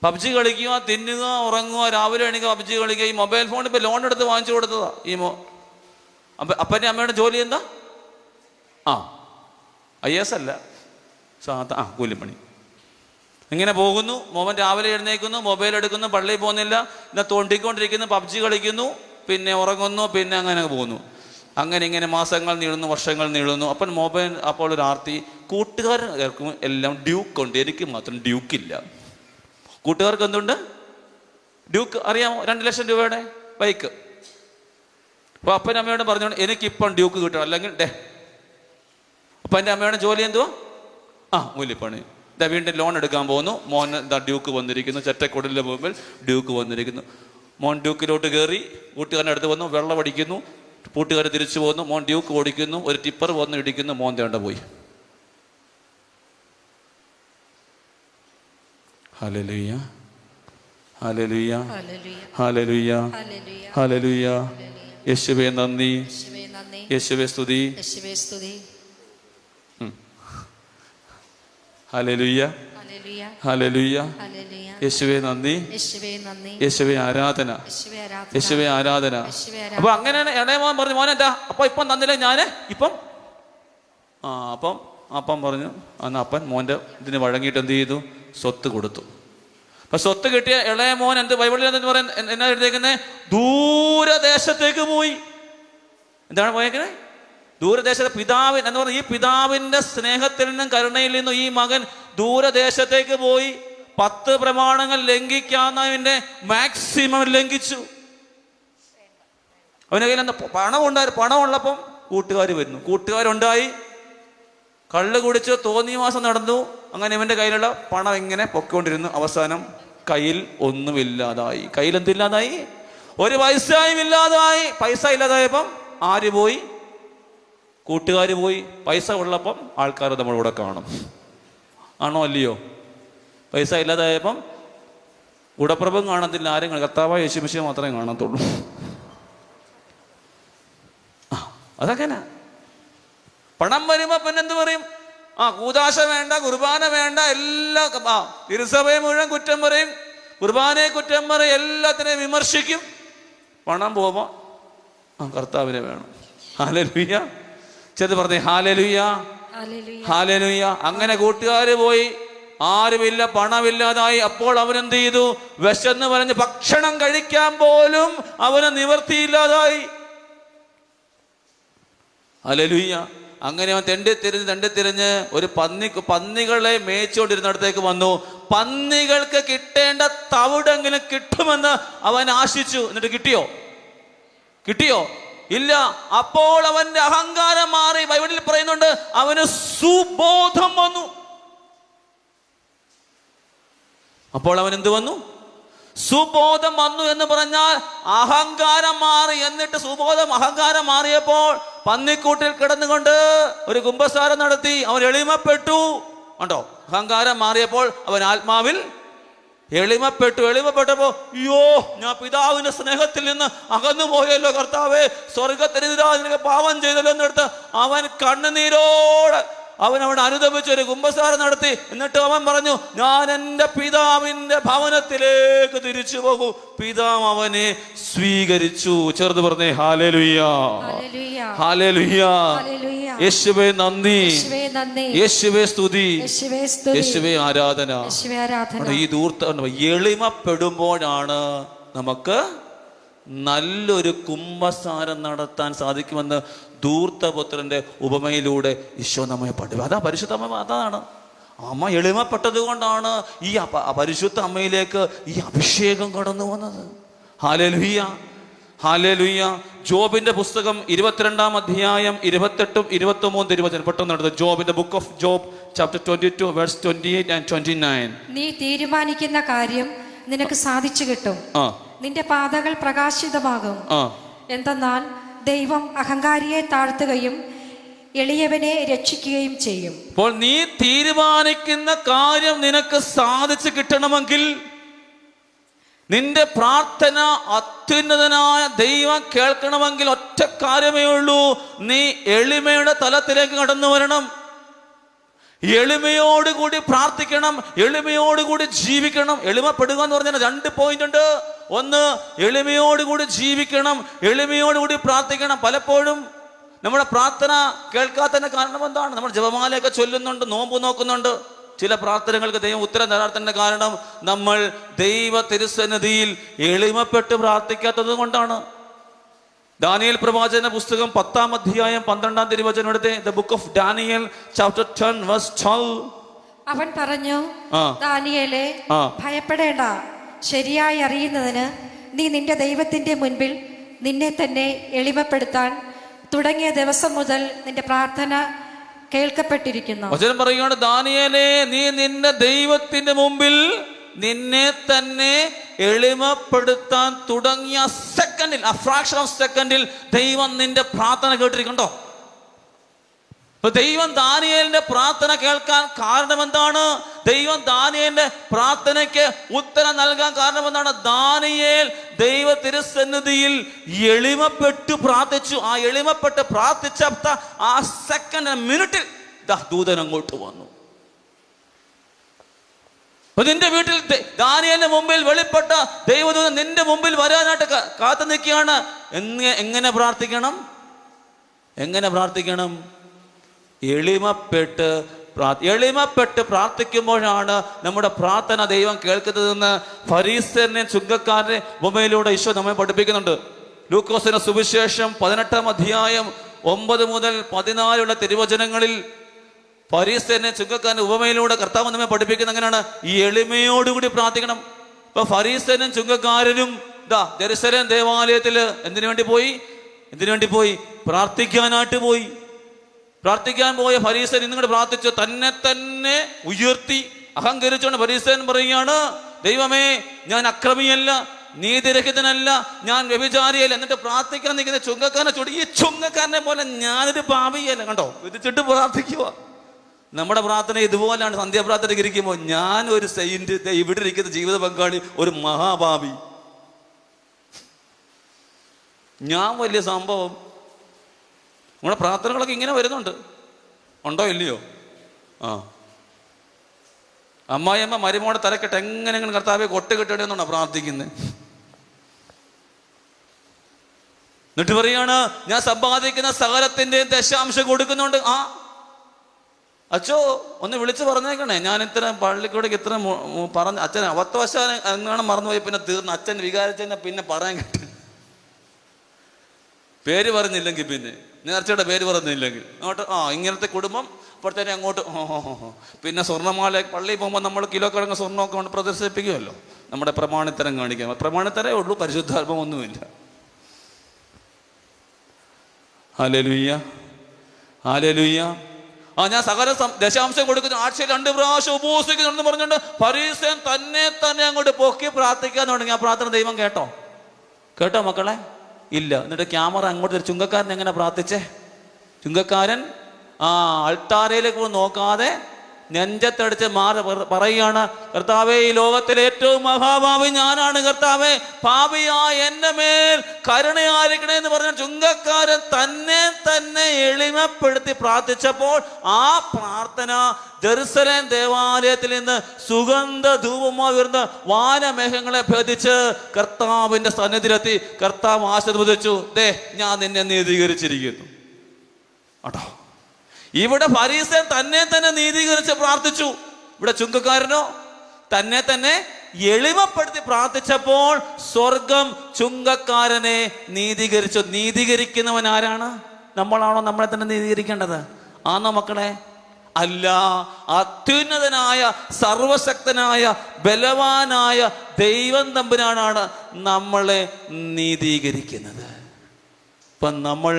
പബ്ജി കളിക്കുക, തിന്നുക, ഉറങ്ങുക, രാവിലെ എണീക്കുക, പബ്ജി കളിക്കുക. ഈ മൊബൈൽ ഫോൺ ഇപ്പൊ ലോൺ എടുത്ത് വാങ്ങിച്ചു കൊടുത്തതാ. അപ്പൻ്റെ അമ്മയുടെ ജോലി എന്താ? IAS അല്ല, സാധാ കൂലിപ്പണി. ഇങ്ങനെ പോകുന്നു. മോൻ രാവിലെ എഴുന്നേക്കുന്നു, മൊബൈൽ എടുക്കുന്നു, പള്ളിയിൽ പോകുന്നില്ല, ഇന്ന് തോണ്ടിക്കൊണ്ടിരിക്കുന്നു, പബ്ജി കളിക്കുന്നു, പിന്നെ ഉറങ്ങുന്നു, പിന്നെ അങ്ങനെ പോകുന്നു. അങ്ങനെ ഇങ്ങനെ മാസങ്ങൾ നീളുന്നു, വർഷങ്ങൾ നീളുന്നു. അപ്പോൾ ഒരു ആർത്തി. കൂട്ടുകാർക്കും എല്ലാം ഡ്യൂക്കുണ്ട്, എനിക്ക് മാത്രം ഡ്യൂക്കില്ല. കൂട്ടുകാർക്ക് എന്തുണ്ട്? ഡ്യൂക്ക് അറിയാമോ? 2 ലക്ഷം രൂപയുടെ ബൈക്ക്. അപ്പൊ അപ്പൻ്റെ അമ്മയോട് പറഞ്ഞോണ്ട് എനിക്കിപ്പം ഡ്യൂക്ക് കിട്ടണം, അല്ലെങ്കിൽ അപ്പൊ എൻ്റെ അമ്മയുടെ ജോലി എന്തുവാ? മൂല്യപ്പണി. വീണ്ടും ലോൺ എടുക്കാൻ പോകുന്നു. മോൻ ഡ്യൂക്ക് വന്നിരിക്കുന്നു, ചെറ്റക്കൊടലിന്റെ മുമ്പിൽ ഡ്യൂക്ക് വന്നിരിക്കുന്നു. മോൻ ഡ്യൂക്കിലോട്ട് കയറി കൂട്ടുകാരൻ്റെ അടുത്ത് വന്നു, വെള്ളം അടിക്കുന്നു, കൂട്ടുകാർ തിരിച്ചു പോകുന്നു. മോൻ ഡ്യൂക്ക് ഓടിക്കുന്നു, ഒരു ടിപ്പർ വന്ന് ഇടിക്കുന്നു, മോൻ തേണ്ട പോയി. Hallelujah, hallelujah, hallelujah, hallelujah. യേശുവേ നന്ദി, യേശുവേ സ്തുതി. Hallelujah, hallelujah, hallelujah. ഹല്ലേലൂയ. യേശുവേ നന്ദി, യേശുവേ നന്ദി, യേശുവേ ആരാധന, യേശുവേ ആരാധന, യേശുവേ ആരാധന. യേശുവേ ആരാധന. അപ്പൊ അങ്ങനെയാണ് ഇളയമോൻ പറഞ്ഞു, മോനെ എന്താ അപ്പൊ ഇപ്പം തന്നില്ല ഞാൻ ഇപ്പം അപ്പം പറഞ്ഞു. അന്ന് അപ്പൻ മോൻ്റെ ഇതിന് വഴങ്ങിയിട്ട് എന്ത് ചെയ്തു? സ്വത്ത് കൊടുത്തു. അപ്പൊ സ്വത്ത് കിട്ടിയ ഇളയ മോൻ എന്ത് ബൈബിളിൽ എന്ന് പറയാൻ എന്നാ എഴുതിയേക്കുന്നത്? ദൂരദേശത്തേക്ക് പോയി. എന്താണ് പോയേക്കുന്നത്? ദൂരദേശത്തെ പിതാവിൻ എന്ന് പറഞ്ഞാൽ ഈ പിതാവിന്റെ സ്നേഹത്തിൽ നിന്നും കരുണയിൽ നിന്നും ഈ മകൻ ദൂരദേശത്തേക്ക് പോയി 10 പ്രമാണങ്ങൾ ലംഘിക്കാവുന്നതിന്റെ മാക്സിമം ലംഘിച്ചു. അവന്റെ കയ്യിൽ എന്താ പണം ഉണ്ടായിരുന്നു. പണം ഉള്ളപ്പം കൂട്ടുകാർ വരുന്നു, കൂട്ടുകാരുണ്ടായി, കള്ള് കുടിച്ച് തോന്നിയ മാസം നടന്നു. അങ്ങനെ ഇവന്റെ കയ്യിലുള്ള പണം ഇങ്ങനെ പൊക്കോണ്ടിരുന്നു. അവസാനം കയ്യിൽ ഒന്നുമില്ലാതായി. കയ്യിൽ എന്തില്ലാതായി? ഒരു പൈസയും ഇല്ലാതായി. പൈസ ഇല്ലാതായപ്പം ആര് പോയി? കൂട്ടുകാർ പോയി. പൈസ ഉള്ളപ്പം ആൾക്കാർ നമ്മളിവിടെ കാണും. ആണോ അല്ലയോ? പൈസ ഇല്ലാതായപ്പം ഗുണപ്രഭം കാണത്തില്ല, ആരും കർത്താവായ യേശുമിശിഹ മാത്രമേ കാണത്തുള്ളൂ. അതങ്ങനെ പണം വരുമ്പോ പിന്നെ എന്ത് പറയും? കൂദാശ വേണ്ട, കുർബാന വേണ്ട, എല്ലാം തിരുസഭയെ മുഴുവൻ കുറ്റം പറയും, കുർബാനയെ കുറ്റം പറയും, എല്ലാത്തിനെയും വിമർശിക്കും. പണം പോകുമ്പോ കർത്താവിനെ വേണം. ഹല്ലേലൂയ. ചെന്ന് പറഞ്ഞേ ഹല്ലേലൂയ, ഹല്ലേലൂയ. അങ്ങനെ കൂട്ടുകാര് പോയി, ആരുമില്ല, പണമില്ലാതായി. അപ്പോൾ അവനെന്ത് ചെയ്തു? വിശന്ന് പറഞ്ഞ് ഭക്ഷണം കഴിക്കാൻ പോലും അവന് നിവർത്തിയില്ലാതായി. ഹല്ലേലൂയ. അങ്ങനെ അവൻ തെണ്ടിത്തിരിഞ്ഞ് ഒരു പന്നികളെ മേയിച്ചുകൊണ്ടിരുന്നിടത്തേക്ക് വന്നു. പന്നികൾക്ക് കിട്ടേണ്ട തവിടെങ്കിലും കിട്ടുമെന്ന് അവൻ ആശിച്ചു. എന്നിട്ട് കിട്ടിയോ? ഇല്ല. അപ്പോൾ അവന്റെ അഹങ്കാരം മാറി. ബൈബിളിൽ പറയുന്നുണ്ട്, അവന് സുബോധം വന്നു. അപ്പോൾ അവൻ എന്ത് വന്നു? സുബോധം വന്നു എന്ന് പറഞ്ഞാൽ അഹങ്കാരം മാറി. എന്നിട്ട് അഹങ്കാരം മാറിയപ്പോൾ പന്നിക്കൂട്ടിൽ കിടന്നുകൊണ്ട് ഒരു കുമ്പസാരം നടത്തി. അവൻ എളിമപ്പെട്ടു. കണ്ടോ? അഹങ്കാരം മാറിയപ്പോൾ അവൻ ആത്മാവിൽ എളിമപ്പെട്ടപ്പോ അയ്യോ, ഞാൻ പിതാവിന്റെ സ്നേഹത്തിൽ നിന്ന് അകന്നു പോയല്ലോ കർത്താവേ, സ്വർഗത്തിനെതിരായി നിനക്ക് പാപം ചെയ്തല്ലോ എന്നെടുത്ത് അവൻ കണ്ണുനീരോടെ അവൻ അവിടെ അനുദപിച്ച് ഒരു കുമ്പസാരം നടത്തി. എന്നിട്ട് അവൻ പറഞ്ഞു, ഞാൻ എൻ്റെ പിതാവിന്റെ ഭവനത്തിലേക്ക് തിരിച്ചു പോകും. പിതാവ് അവനെ സ്വീകരിച്ചു. ചേർന്ന് പറഞ്ഞേ ഹല്ലേലൂയ, ഹല്ലേലൂയ. യേശുവേ നന്ദി, യേശുവേ സ്തുതി, യേശുവേ ആരാധന. ഈ എളിമപ്പെടുമ്പോഴാണ് നമുക്ക് നല്ലൊരു കുമ്പസാരം നടത്താൻ സാധിക്കുമെന്ന് ധൂർത്തപുത്രന്റെ ഉപമയിലൂടെ ഈശോ നമ്മെ പഠിപ്പിക്കും. അതാ പരിശുദ്ധ അമ്മ, അതാണ് അമ്മ എളിമപ്പെട്ടത് കൊണ്ടാണ് ഈ പരിശുദ്ധ അമ്മയിലേക്ക് ഈ അഭിഷേകം കടന്നു വന്നത്. Hallelujah, hallelujah. ജോബിന്റെ പുസ്തകം 22-ാം അധ്യായം 28, 23 തിരുവചനം പെട്ടെന്ന് എടുത്ത്. ജോബിന്റെ book of Job chapter 22 verse 28 and 29. നീ തീരുമാനിക്കുന്ന കാര്യം നിനക്ക് സാധിച്ചു കിട്ടും, നിന്റെ പാതകൾ പ്രകാശിതമാകും. എന്തെന്നാൽ ദൈവം അഹങ്കാരിയെ താഴ്ത്തുകയും എളിയവനെ രക്ഷിക്കുകയും ചെയ്യും. അപ്പോൾ നീ തീരുമാനിക്കുന്ന കാര്യം നിനക്ക് സാധിച്ചു കിട്ടണമെങ്കിൽ നിന്റെ പ്രാർത്ഥന അത്യുന്നതനായ ദൈവം കേൾക്കണമെങ്കിൽ ഒറ്റ കാര്യമേ ഉള്ളൂ, നീ എളിമയുടെ തലത്തിലേക്ക് കടന്നു വരണം. എളിമയോടുകൂടി പ്രാർത്ഥിക്കണം, എളിമയോടുകൂടി ജീവിക്കണം. എളിമപ്പെടുക എന്ന് പറഞ്ഞാൽ 2 പോയിന്റ് ഉണ്ട്. ഒന്ന്, എളിമയോടുകൂടി ജീവിക്കണം, എളിമയോടുകൂടി പ്രാർത്ഥിക്കണം. പലപ്പോഴും നമ്മുടെ പ്രാർത്ഥന കേൾക്കാത്തതിന്റെ കാരണം എന്താണ്? നമ്മൾ ജപമാലയൊക്കെ ചൊല്ലുന്നുണ്ട്, നോമ്പ് നോക്കുന്നുണ്ട്, ചില പ്രാർത്ഥനകൾക്ക് ദൈവം ഉത്തരം തരാത്തതിന്റെ കാരണം നമ്മൾ ദൈവ തിരുസന്നിധിയിൽ എളിമപ്പെട്ട് പ്രാർത്ഥിക്കാത്തത് കൊണ്ടാണ്. ദാനിയേൽ പ്രവാചകന്റെ പുസ്തകം 10-ാം അധ്യായം 12-ാം തിരുവചനം എടുത്ത്. The book of Daniel chapter 10 verse 12. അവൻ പറഞ്ഞു, ദാനിയേലേ, ഭയപ്പെടേണ്ട. ശരിയായി അറിയുന്നതിന് നീ നിന്റെ ദൈവത്തിന്റെ മുൻപിൽ നിന്നെ തന്നെ എളിമപ്പെടുത്താൻ തുടങ്ങിയ ദിവസം മുതൽ നിന്റെ പ്രാർത്ഥന കേൾക്കപ്പെട്ടിരിക്കുന്നു. വചനം പറയുകയാണ്, ദാനിയേലേ, നീ നിന്റെ ദൈവത്തിന്റെ മുമ്പിൽ നിന്നെ തന്നെ എളിമപ്പെടുത്താൻ തുടങ്ങിയ സെക്കൻഡിൽ, ഫ്രാക്ഷൻ ഓഫ് സെക്കൻഡിൽ ദൈവം നിന്റെ പ്രാർത്ഥന കേട്ടിരിക്കണ്ടോ? അപ്പൊ ദൈവം ദാനിയേലിന്റെ പ്രാർത്ഥന കേൾക്കാൻ കാരണം എന്താണ്? ദൈവം ദാനിയേലിന്റെ പ്രാർത്ഥനയ്ക്ക് ഉത്തരം നൽകാൻ കാരണം എന്താണ്? ദാനിയേൽ ദൈവ തിരുസന്നിധിയിൽ എളിമപ്പെട്ട് പ്രാർത്ഥിച്ചു. ആ എളിമപ്പെട്ട് പ്രാർത്ഥിച്ച ആ സെക്കൻഡ് മിനിറ്റിൽ ദൂതൻ അങ്ങോട്ട് വന്നു. നിന്റെ വീട്ടിൽ ദാനിയേലിന്റെ മുമ്പിൽ വെളിപ്പെട്ട ദൈവദൂതൻ നിന്റെ മുമ്പിൽ വരാനായിട്ട് കാത്തു നിൽക്കുകയാണ്. എങ്ങനെ പ്രാർത്ഥിക്കണം? എങ്ങനെ പ്രാർത്ഥിക്കണം? എളിമപ്പെട്ട് പ്രാർത്ഥിക്കുമ്പോഴാണ് നമ്മുടെ പ്രാർത്ഥന ദൈവം കേൾക്കുന്നതെന്ന് ഫരീസനെ ചുങ്കക്കാരനെ ഉപമയിലൂടെ ഈശോ നമ്മെ പഠിപ്പിക്കുന്നുണ്ട്. ലൂക്കോസിന്റെ സുവിശേഷം 18-ാം അധ്യായം 9 മുതൽ 14 തിരുവചനങ്ങളിൽ ഫരീസനെ ചുങ്കക്കാരന്റെ ഉപമയിലൂടെ കർത്താവ് നമ്മെ പഠിപ്പിക്കുന്ന എങ്ങനെയാണ്? ഈ എളിമയോടുകൂടി പ്രാർത്ഥിക്കണം. ഇപ്പൊ ഫരീസനും ചുങ്കക്കാരനും ജെറുസലേം ദേവാലയത്തില് എന്തിനു വേണ്ടി പോയി? പ്രാർത്ഥിക്കാനായിട്ട് പോയി. പ്രാർത്ഥിക്കാൻ പോയ ഫരീസൻ ഇന്നിങ്ങോട്ട് പ്രാർത്ഥിച്ചു, തന്നെ ഉയർത്തി അഹങ്കരിച്ചുകൊണ്ട് ഫരീസൻ പറയുകയാണ്, ദൈവമേ, ഞാൻ അക്രമിയല്ല, നീതിരഹിതനല്ല, ഞാൻ വ്യഭിചാരിയല്ല. എന്നിട്ട് പ്രാർത്ഥിക്കാൻ നിൽക്കുന്ന ചുങ്കക്കാരനെ ചൂടി, ഈ ചുങ്കക്കാരനെ പോലെ ഞാനൊരു പാപിയല്ല. കണ്ടോ, വിധിച്ചിട്ട് പ്രാർത്ഥിക്കുക. നമ്മുടെ പ്രാർത്ഥന ഇതുപോലെയാണ്. സന്ധ്യാപ്രാർത്ഥനയ്ക്ക് ഇരിക്കുമ്പോൾ ഞാൻ ഒരു സെയിന്റ്, ഇവിടെ ഇരിക്കുന്ന ജീവിത പങ്കാളി ഒരു മഹാപാപി, ഞാൻ വലിയ സംഭവം. നമ്മുടെ പ്രാർത്ഥനകളൊക്കെ ഇങ്ങനെ വരുന്നുണ്ട്. ഉണ്ടോ ഇല്ലയോ? അമ്മായിയമ്മ മരുമോടെ തലക്കെട്ട് എങ്ങനെ കർത്താവെ കൊട്ട് കെട്ടിടുന്നാണോ പ്രാർത്ഥിക്കുന്നത്? എന്നിട്ട് പറയാണ്, ഞാൻ സമ്പാദിക്കുന്ന സകലത്തിന്റെ ദശാംശം കൊടുക്കുന്നുണ്ട്. അച്ഛോ ഒന്ന് വിളിച്ച് പറഞ്ഞേക്കണേ, ഞാൻ ഇത്ര പള്ളിക്കൂടേക്ക് ഇത്ര പറഞ്ഞ അച്ഛൻ അവത്തവശാല എങ്ങാനും മറന്നുപോയി, പിന്നെ തീർന്നു. അച്ഛൻ വികാരിച്ചെന്നെ പിന്നെ പറയാൻ കിട്ടും. പേര് പറഞ്ഞില്ലെങ്കിൽ, പിന്നെ നേർച്ചയുടെ പേര് പറഞ്ഞില്ലെങ്കിൽ അങ്ങോട്ട് ഇങ്ങനത്തെ കുടുംബം അപ്പോഴത്തേനെ അങ്ങോട്ട് പിന്നെ സ്വർണ്ണമാല പള്ളിയിൽ പോകുമ്പോൾ നമ്മൾ കിലോ കിഴങ്ങ് സ്വർണ്ണമൊക്കെ കൊണ്ട് പ്രദർശിപ്പിക്കുമല്ലോ. നമ്മുടെ പ്രമാണിത്തരം കാണിക്കാം. പ്രമാണിത്തരേ ഉള്ളൂ, പരിശുദ്ധാത്മം ഒന്നുമില്ല. Hallelujah, hallelujah. ഞാൻ സകല ദശാംശം കൊടുക്കുന്നു, ആഴ്ചയിൽ 2 പ്രാവശ്യം ഉപവസിക്കുന്നുണ്ടെന്ന് പറഞ്ഞുകൊണ്ട് ഫരീസൻ തന്നെ അങ്ങോട്ട് പൊക്കി പ്രാർത്ഥിക്കാൻ തുടങ്ങി. ആ പ്രാർത്ഥന ദൈവം കേട്ടോ മക്കളെ? ഇല്ല. എന്നിട്ട് ക്യാമറ അങ്ങോട്ട്. ചുങ്കക്കാരൻ എങ്ങനെ പ്രാർത്ഥിച്ചേ? ചുങ്കക്കാരൻ അൾത്താരയിലേക്ക് നോക്കാതെ നെഞ്ചത്തടിച്ച് പറയുകയാണ്, കർത്താവേ, ഈ ലോകത്തിലെ ഏറ്റവും മഹാഭാവി ഞാനാണ്. കർത്താവേ, പാപിയായ എൻ്റെ മേൽ കരുണയായിരിക്കണേ എന്ന് പറഞ്ഞ ചുങ്കക്കാരൻ തന്നെ എളിമപ്പെടുത്തി പ്രാർത്ഥിച്ചപ്പോൾ ആ പ്രാർത്ഥന ജെറുസലേം ദേവാലയത്തിൽ നിന്ന് സുഗന്ധ ധൂപമായി വരുന്ന വാനമേഘങ്ങളെ ഭേദിച്ച് കർത്താവിന്റെ സന്നിധിയിലെത്തി. കർത്താവ് ആശീർവദിച്ചു, ഞാൻ നിന്നെ നീതീകരിച്ചിരിക്കുന്നു. കേട്ടോ, ഇവിടെ ഫരീസൻ തന്നെ നീതീകരിച്ച് പ്രാർത്ഥിച്ചു. ഇവിടെ ചുങ്കക്കാരനോ തന്നെ എളിമപ്പെടുത്തി പ്രാർത്ഥിച്ചപ്പോൾ സ്വർഗം ചുങ്കക്കാരനെ നീതീകരിച്ചു. നീതീകരിക്കുന്നവൻ ആരാണ്? നമ്മളാണോ നമ്മളെ തന്നെ നീതീകരിക്കേണ്ടത്? ആണോ മക്കളെ? അല്ല. അത്യുന്നതനായ സർവശക്തനായ ബലവാനായ ദൈവം തമ്പുരാനാണ് നമ്മളെ നീതീകരിക്കുന്നത്. ഇപ്പം നമ്മൾ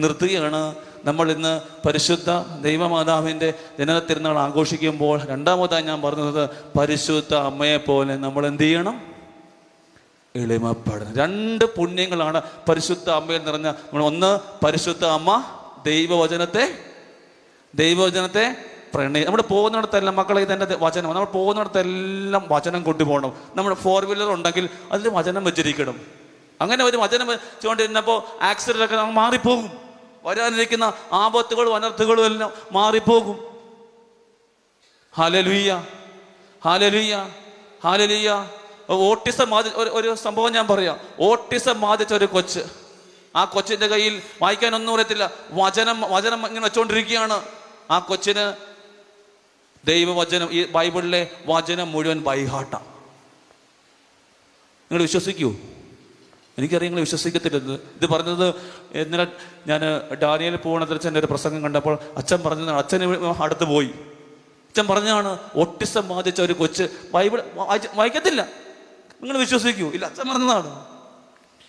നിർത്തുകയാണ്. നമ്മൾ ഇന്ന് പരിശുദ്ധ ദൈവമാതാവിൻ്റെ ജനന തിരുനാൾ ആഘോഷിക്കുമ്പോൾ രണ്ടാമതായി ഞാൻ പറഞ്ഞത്, പരിശുദ്ധ അമ്മയെ പോലെ നമ്മൾ എന്ത് ചെയ്യണം? എളിമപ്പെടണം. 2 പുണ്യങ്ങളാണ് പരിശുദ്ധ അമ്മയിൽ നിറഞ്ഞ. ഒന്ന്, പരിശുദ്ധ അമ്മ ദൈവവചനത്തെ നമ്മൾ പോകുന്നിടത്തെല്ലാം, മക്കളെ ഇതെൻ്റെ വചനം, നമ്മൾ പോകുന്നിടത്തെല്ലാം വചനം കൊണ്ടുപോകണം. നമ്മൾ 4 വീലർ ഉണ്ടെങ്കിൽ അതിൽ വചനം വെച്ചിരിക്കണം. അങ്ങനെ ഒരു വചനം വെച്ചുകൊണ്ടിരുന്നപ്പോൾ ആക്സിഡൻ്റ് ഒക്കെ മാറിപ്പോകും. വരാനിരിക്കുന്ന ആപത്തുകളും അനർത്ഥങ്ങളും എല്ലാം മാറിപ്പോകും. Hallelujah, hallelujah, hallelujah. ഓട്ടിസം ഒരു സംഭവം ഞാൻ പറയാം. ഓട്ടിസം ബാധിച്ച ഒരു കൊച്ച്, ആ കൊച്ചിൻ്റെ കയ്യിൽ വായിക്കാനൊന്നും അറിയത്തില്ല, വചനം ഇങ്ങനെ വെച്ചുകൊണ്ടിരിക്കുകയാണ്. ആ കൊച്ചിന് ദൈവവചനം, ഈ ബൈബിളിലെ വചനം മുഴുവൻ ബൈഹാർട്ടാണ്. നിങ്ങൾ വിശ്വസിക്കൂ? എനിക്കറിയാം നിങ്ങൾ വിശ്വസിക്കത്തില്ലെന്ന്. ഇത് പറഞ്ഞത് ഇന്നലെ ഞാൻ ഡാനിയേൽ പൂവണത്തച്ഛൻ്റെ ഒരു പ്രസംഗം കണ്ടപ്പോൾ അച്ഛൻ പറഞ്ഞതാണ്. അച്ഛന് അടുത്ത് പോയി അച്ഛൻ പറഞ്ഞതാണ്, ഓട്ടിസം ബാധിച്ച ഒരു കൊച്ച് ബൈബിൾ വായിക്കത്തില്ല. നിങ്ങൾ വിശ്വസിക്കൂ? ഇല്ല, അച്ഛൻ പറഞ്ഞതാണ്.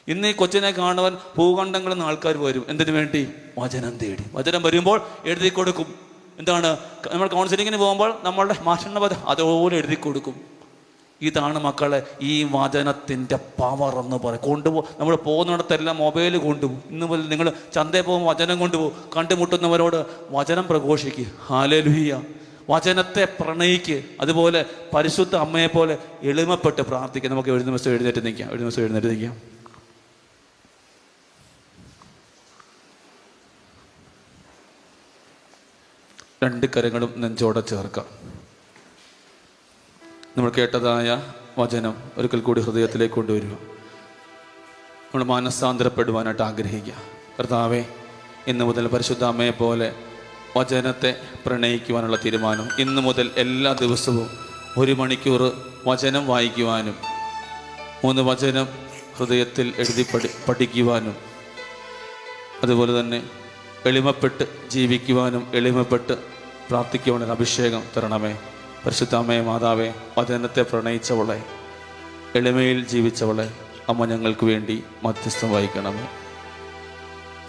ഇന്ന് ഈ കൊച്ചിനെ കാണുവാൻ ഭൂഖണ്ഡങ്ങളിൽ നിന്ന് ആൾക്കാർ വരും. എന്തിനു വേണ്ടി? വചനം തേടി. വചനം വരുമ്പോൾ എഴുതി കൊടുക്കും. എന്താണ്? നമ്മൾ കൗൺസിലിങ്ങിന് പോകുമ്പോൾ നമ്മളുടെ മാഷണ അതുപോലെ എഴുതി കൊടുക്കും. ഇതാണ് മക്കളെ ഈ വചനത്തിൻ്റെ പവർ എന്ന് പറയും. നമ്മൾ പോകുന്നിടത്തെല്ലാം മൊബൈൽ കൊണ്ടുപോകും. ഇന്ന് മുതൽ നിങ്ങൾ ചന്തയിൽ പോകുമ്പോൾ വചനം കൊണ്ടുപോകും. കണ്ടുമുട്ടുന്നവരോട് വചനം പ്രഘോഷിക്കുക. ഹല്ലേലൂയ. വചനത്തെ പ്രണയിക്കുക. അതുപോലെ പരിശുദ്ധ അമ്മയെ പോലെ എളിമപ്പെട്ട് പ്രാർത്ഥിക്കുക. നമുക്ക് ഒരു നിമിഷം എഴുന്നേറ്റ് നിൽക്കാം. രണ്ട് കരങ്ങളും നെഞ്ചോടെ ചേർക്കാം. നമ്മൾ കേട്ടതായ വചനം ഒരിക്കൽ കൂടി ഹൃദയത്തിലേക്ക് കൊണ്ടുവരിക. നമ്മൾ മാനസാന്തരപ്പെടുവാനായിട്ട് ആഗ്രഹിക്കുക. കർത്താവേ, ഇന്ന് മുതൽ പരിശുദ്ധ അമ്മയെ പോലെ വചനത്തെ പ്രണയിക്കുവാനുള്ള തീരുമാനം. ഇന്ന് മുതൽ എല്ലാ ദിവസവും 1 മണിക്കൂർ വചനം വായിക്കുവാനും 3 വചനം ഹൃദയത്തിൽ എഴുതി പഠിക്കുവാനും അതുപോലെ തന്നെ എളിമപ്പെട്ട് ജീവിക്കുവാനും എളിമപ്പെട്ട് പ്രാർത്ഥിക്കുവാനും അഭിഷേകം തരണമേ. പരിശുദ്ധ അമ്മയെ മാതാവേ, വചനത്തെ പ്രണയിച്ചവളെ, എളിമയിൽ ജീവിച്ചവളെ, അമ്മ ഞങ്ങൾക്ക് വേണ്ടി മധ്യസ്ഥം വഹിക്കണമേ.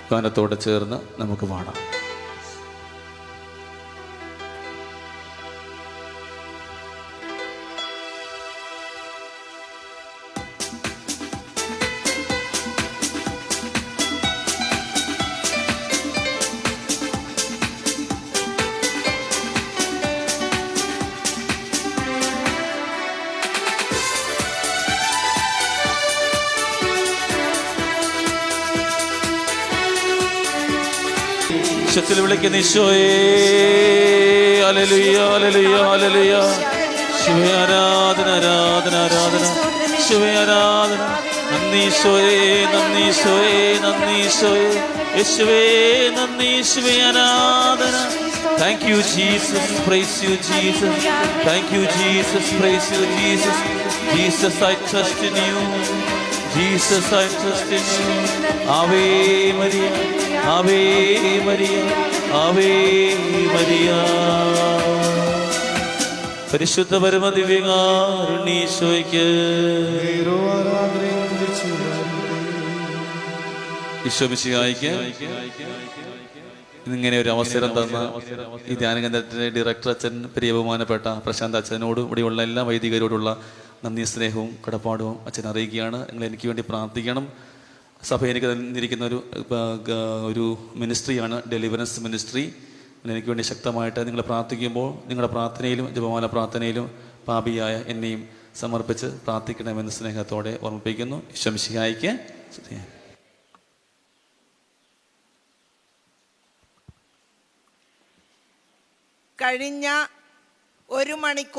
ഗാനത്തോടെ ചേർന്ന് നമുക്ക് പാടാം. ഉച്ചത്തിൽ വിളിക്കുന്ന ഈശോയേ, ഹല്ലേലൂയ ഹല്ലേലൂയ ഹല്ലേലൂയ. ഈശോയേ ആരാധന ആരാധന ആരാധന. ഈശോയേ ആരാധന. നന്ദി ഈശോയേ, നന്ദി ഈശോയേ, നന്ദി ഈശോയേ. യേശുവേ നന്ദി, യേശുവേ ആരാധന. Thank you Jesus, praise you Jesus. Thank you Jesus, praise you Jesus. Jesus, I trust in you. Jesus, I trust in you. Ave Maria, Ave Maria, Ave Maria. പരിശുദ്ധ പരമ ദിവ്യകാരുണ്യീശോയ്ക്ക് ഈശോ മിശിഹായ്ക്ക് ഇന്നിങ്ങനെ ഒരു അവസരം തന്ന ഈ ധ്യാനകേന്ദ്രത്തിൻ്റെ ഡയറക്ടർ അച്ഛൻ, പ്രിയ ബഹുമാനപ്പെട്ട പ്രശാന്ത് അച്ഛനോടും ഇവിടെയുള്ള എല്ലാ വൈദികരോടുള്ള നന്ദി സ്നേഹവും കടപ്പാടും അച്ഛൻ അറിയിക്കുകയാണ്. നിങ്ങൾ എനിക്ക് വേണ്ടി പ്രാർത്ഥിക്കണം. സഭ എനിക്ക് തന്നിരിക്കുന്ന ഒരു മിനിസ്ട്രിയാണ് ഡെലിവറൻസ് മിനിസ്ട്രി. എനിക്ക് വേണ്ടി ശക്തമായിട്ട് നിങ്ങൾ പ്രാർത്ഥിക്കുമ്പോൾ നിങ്ങളുടെ പ്രാർത്ഥനയിലും ജപമാല പ്രാർത്ഥനയിലും പാപിയായ എന്നെയും സമർപ്പിച്ച് പ്രാർത്ഥിക്കണമെന്ന് സ്നേഹത്തോടെ ഓർമ്മിപ്പിക്കുന്നു. ഈശോ മിശിഹായ്ക്ക് സ്തുതി. കഴിഞ്ഞ 1 മണിക്കൂർ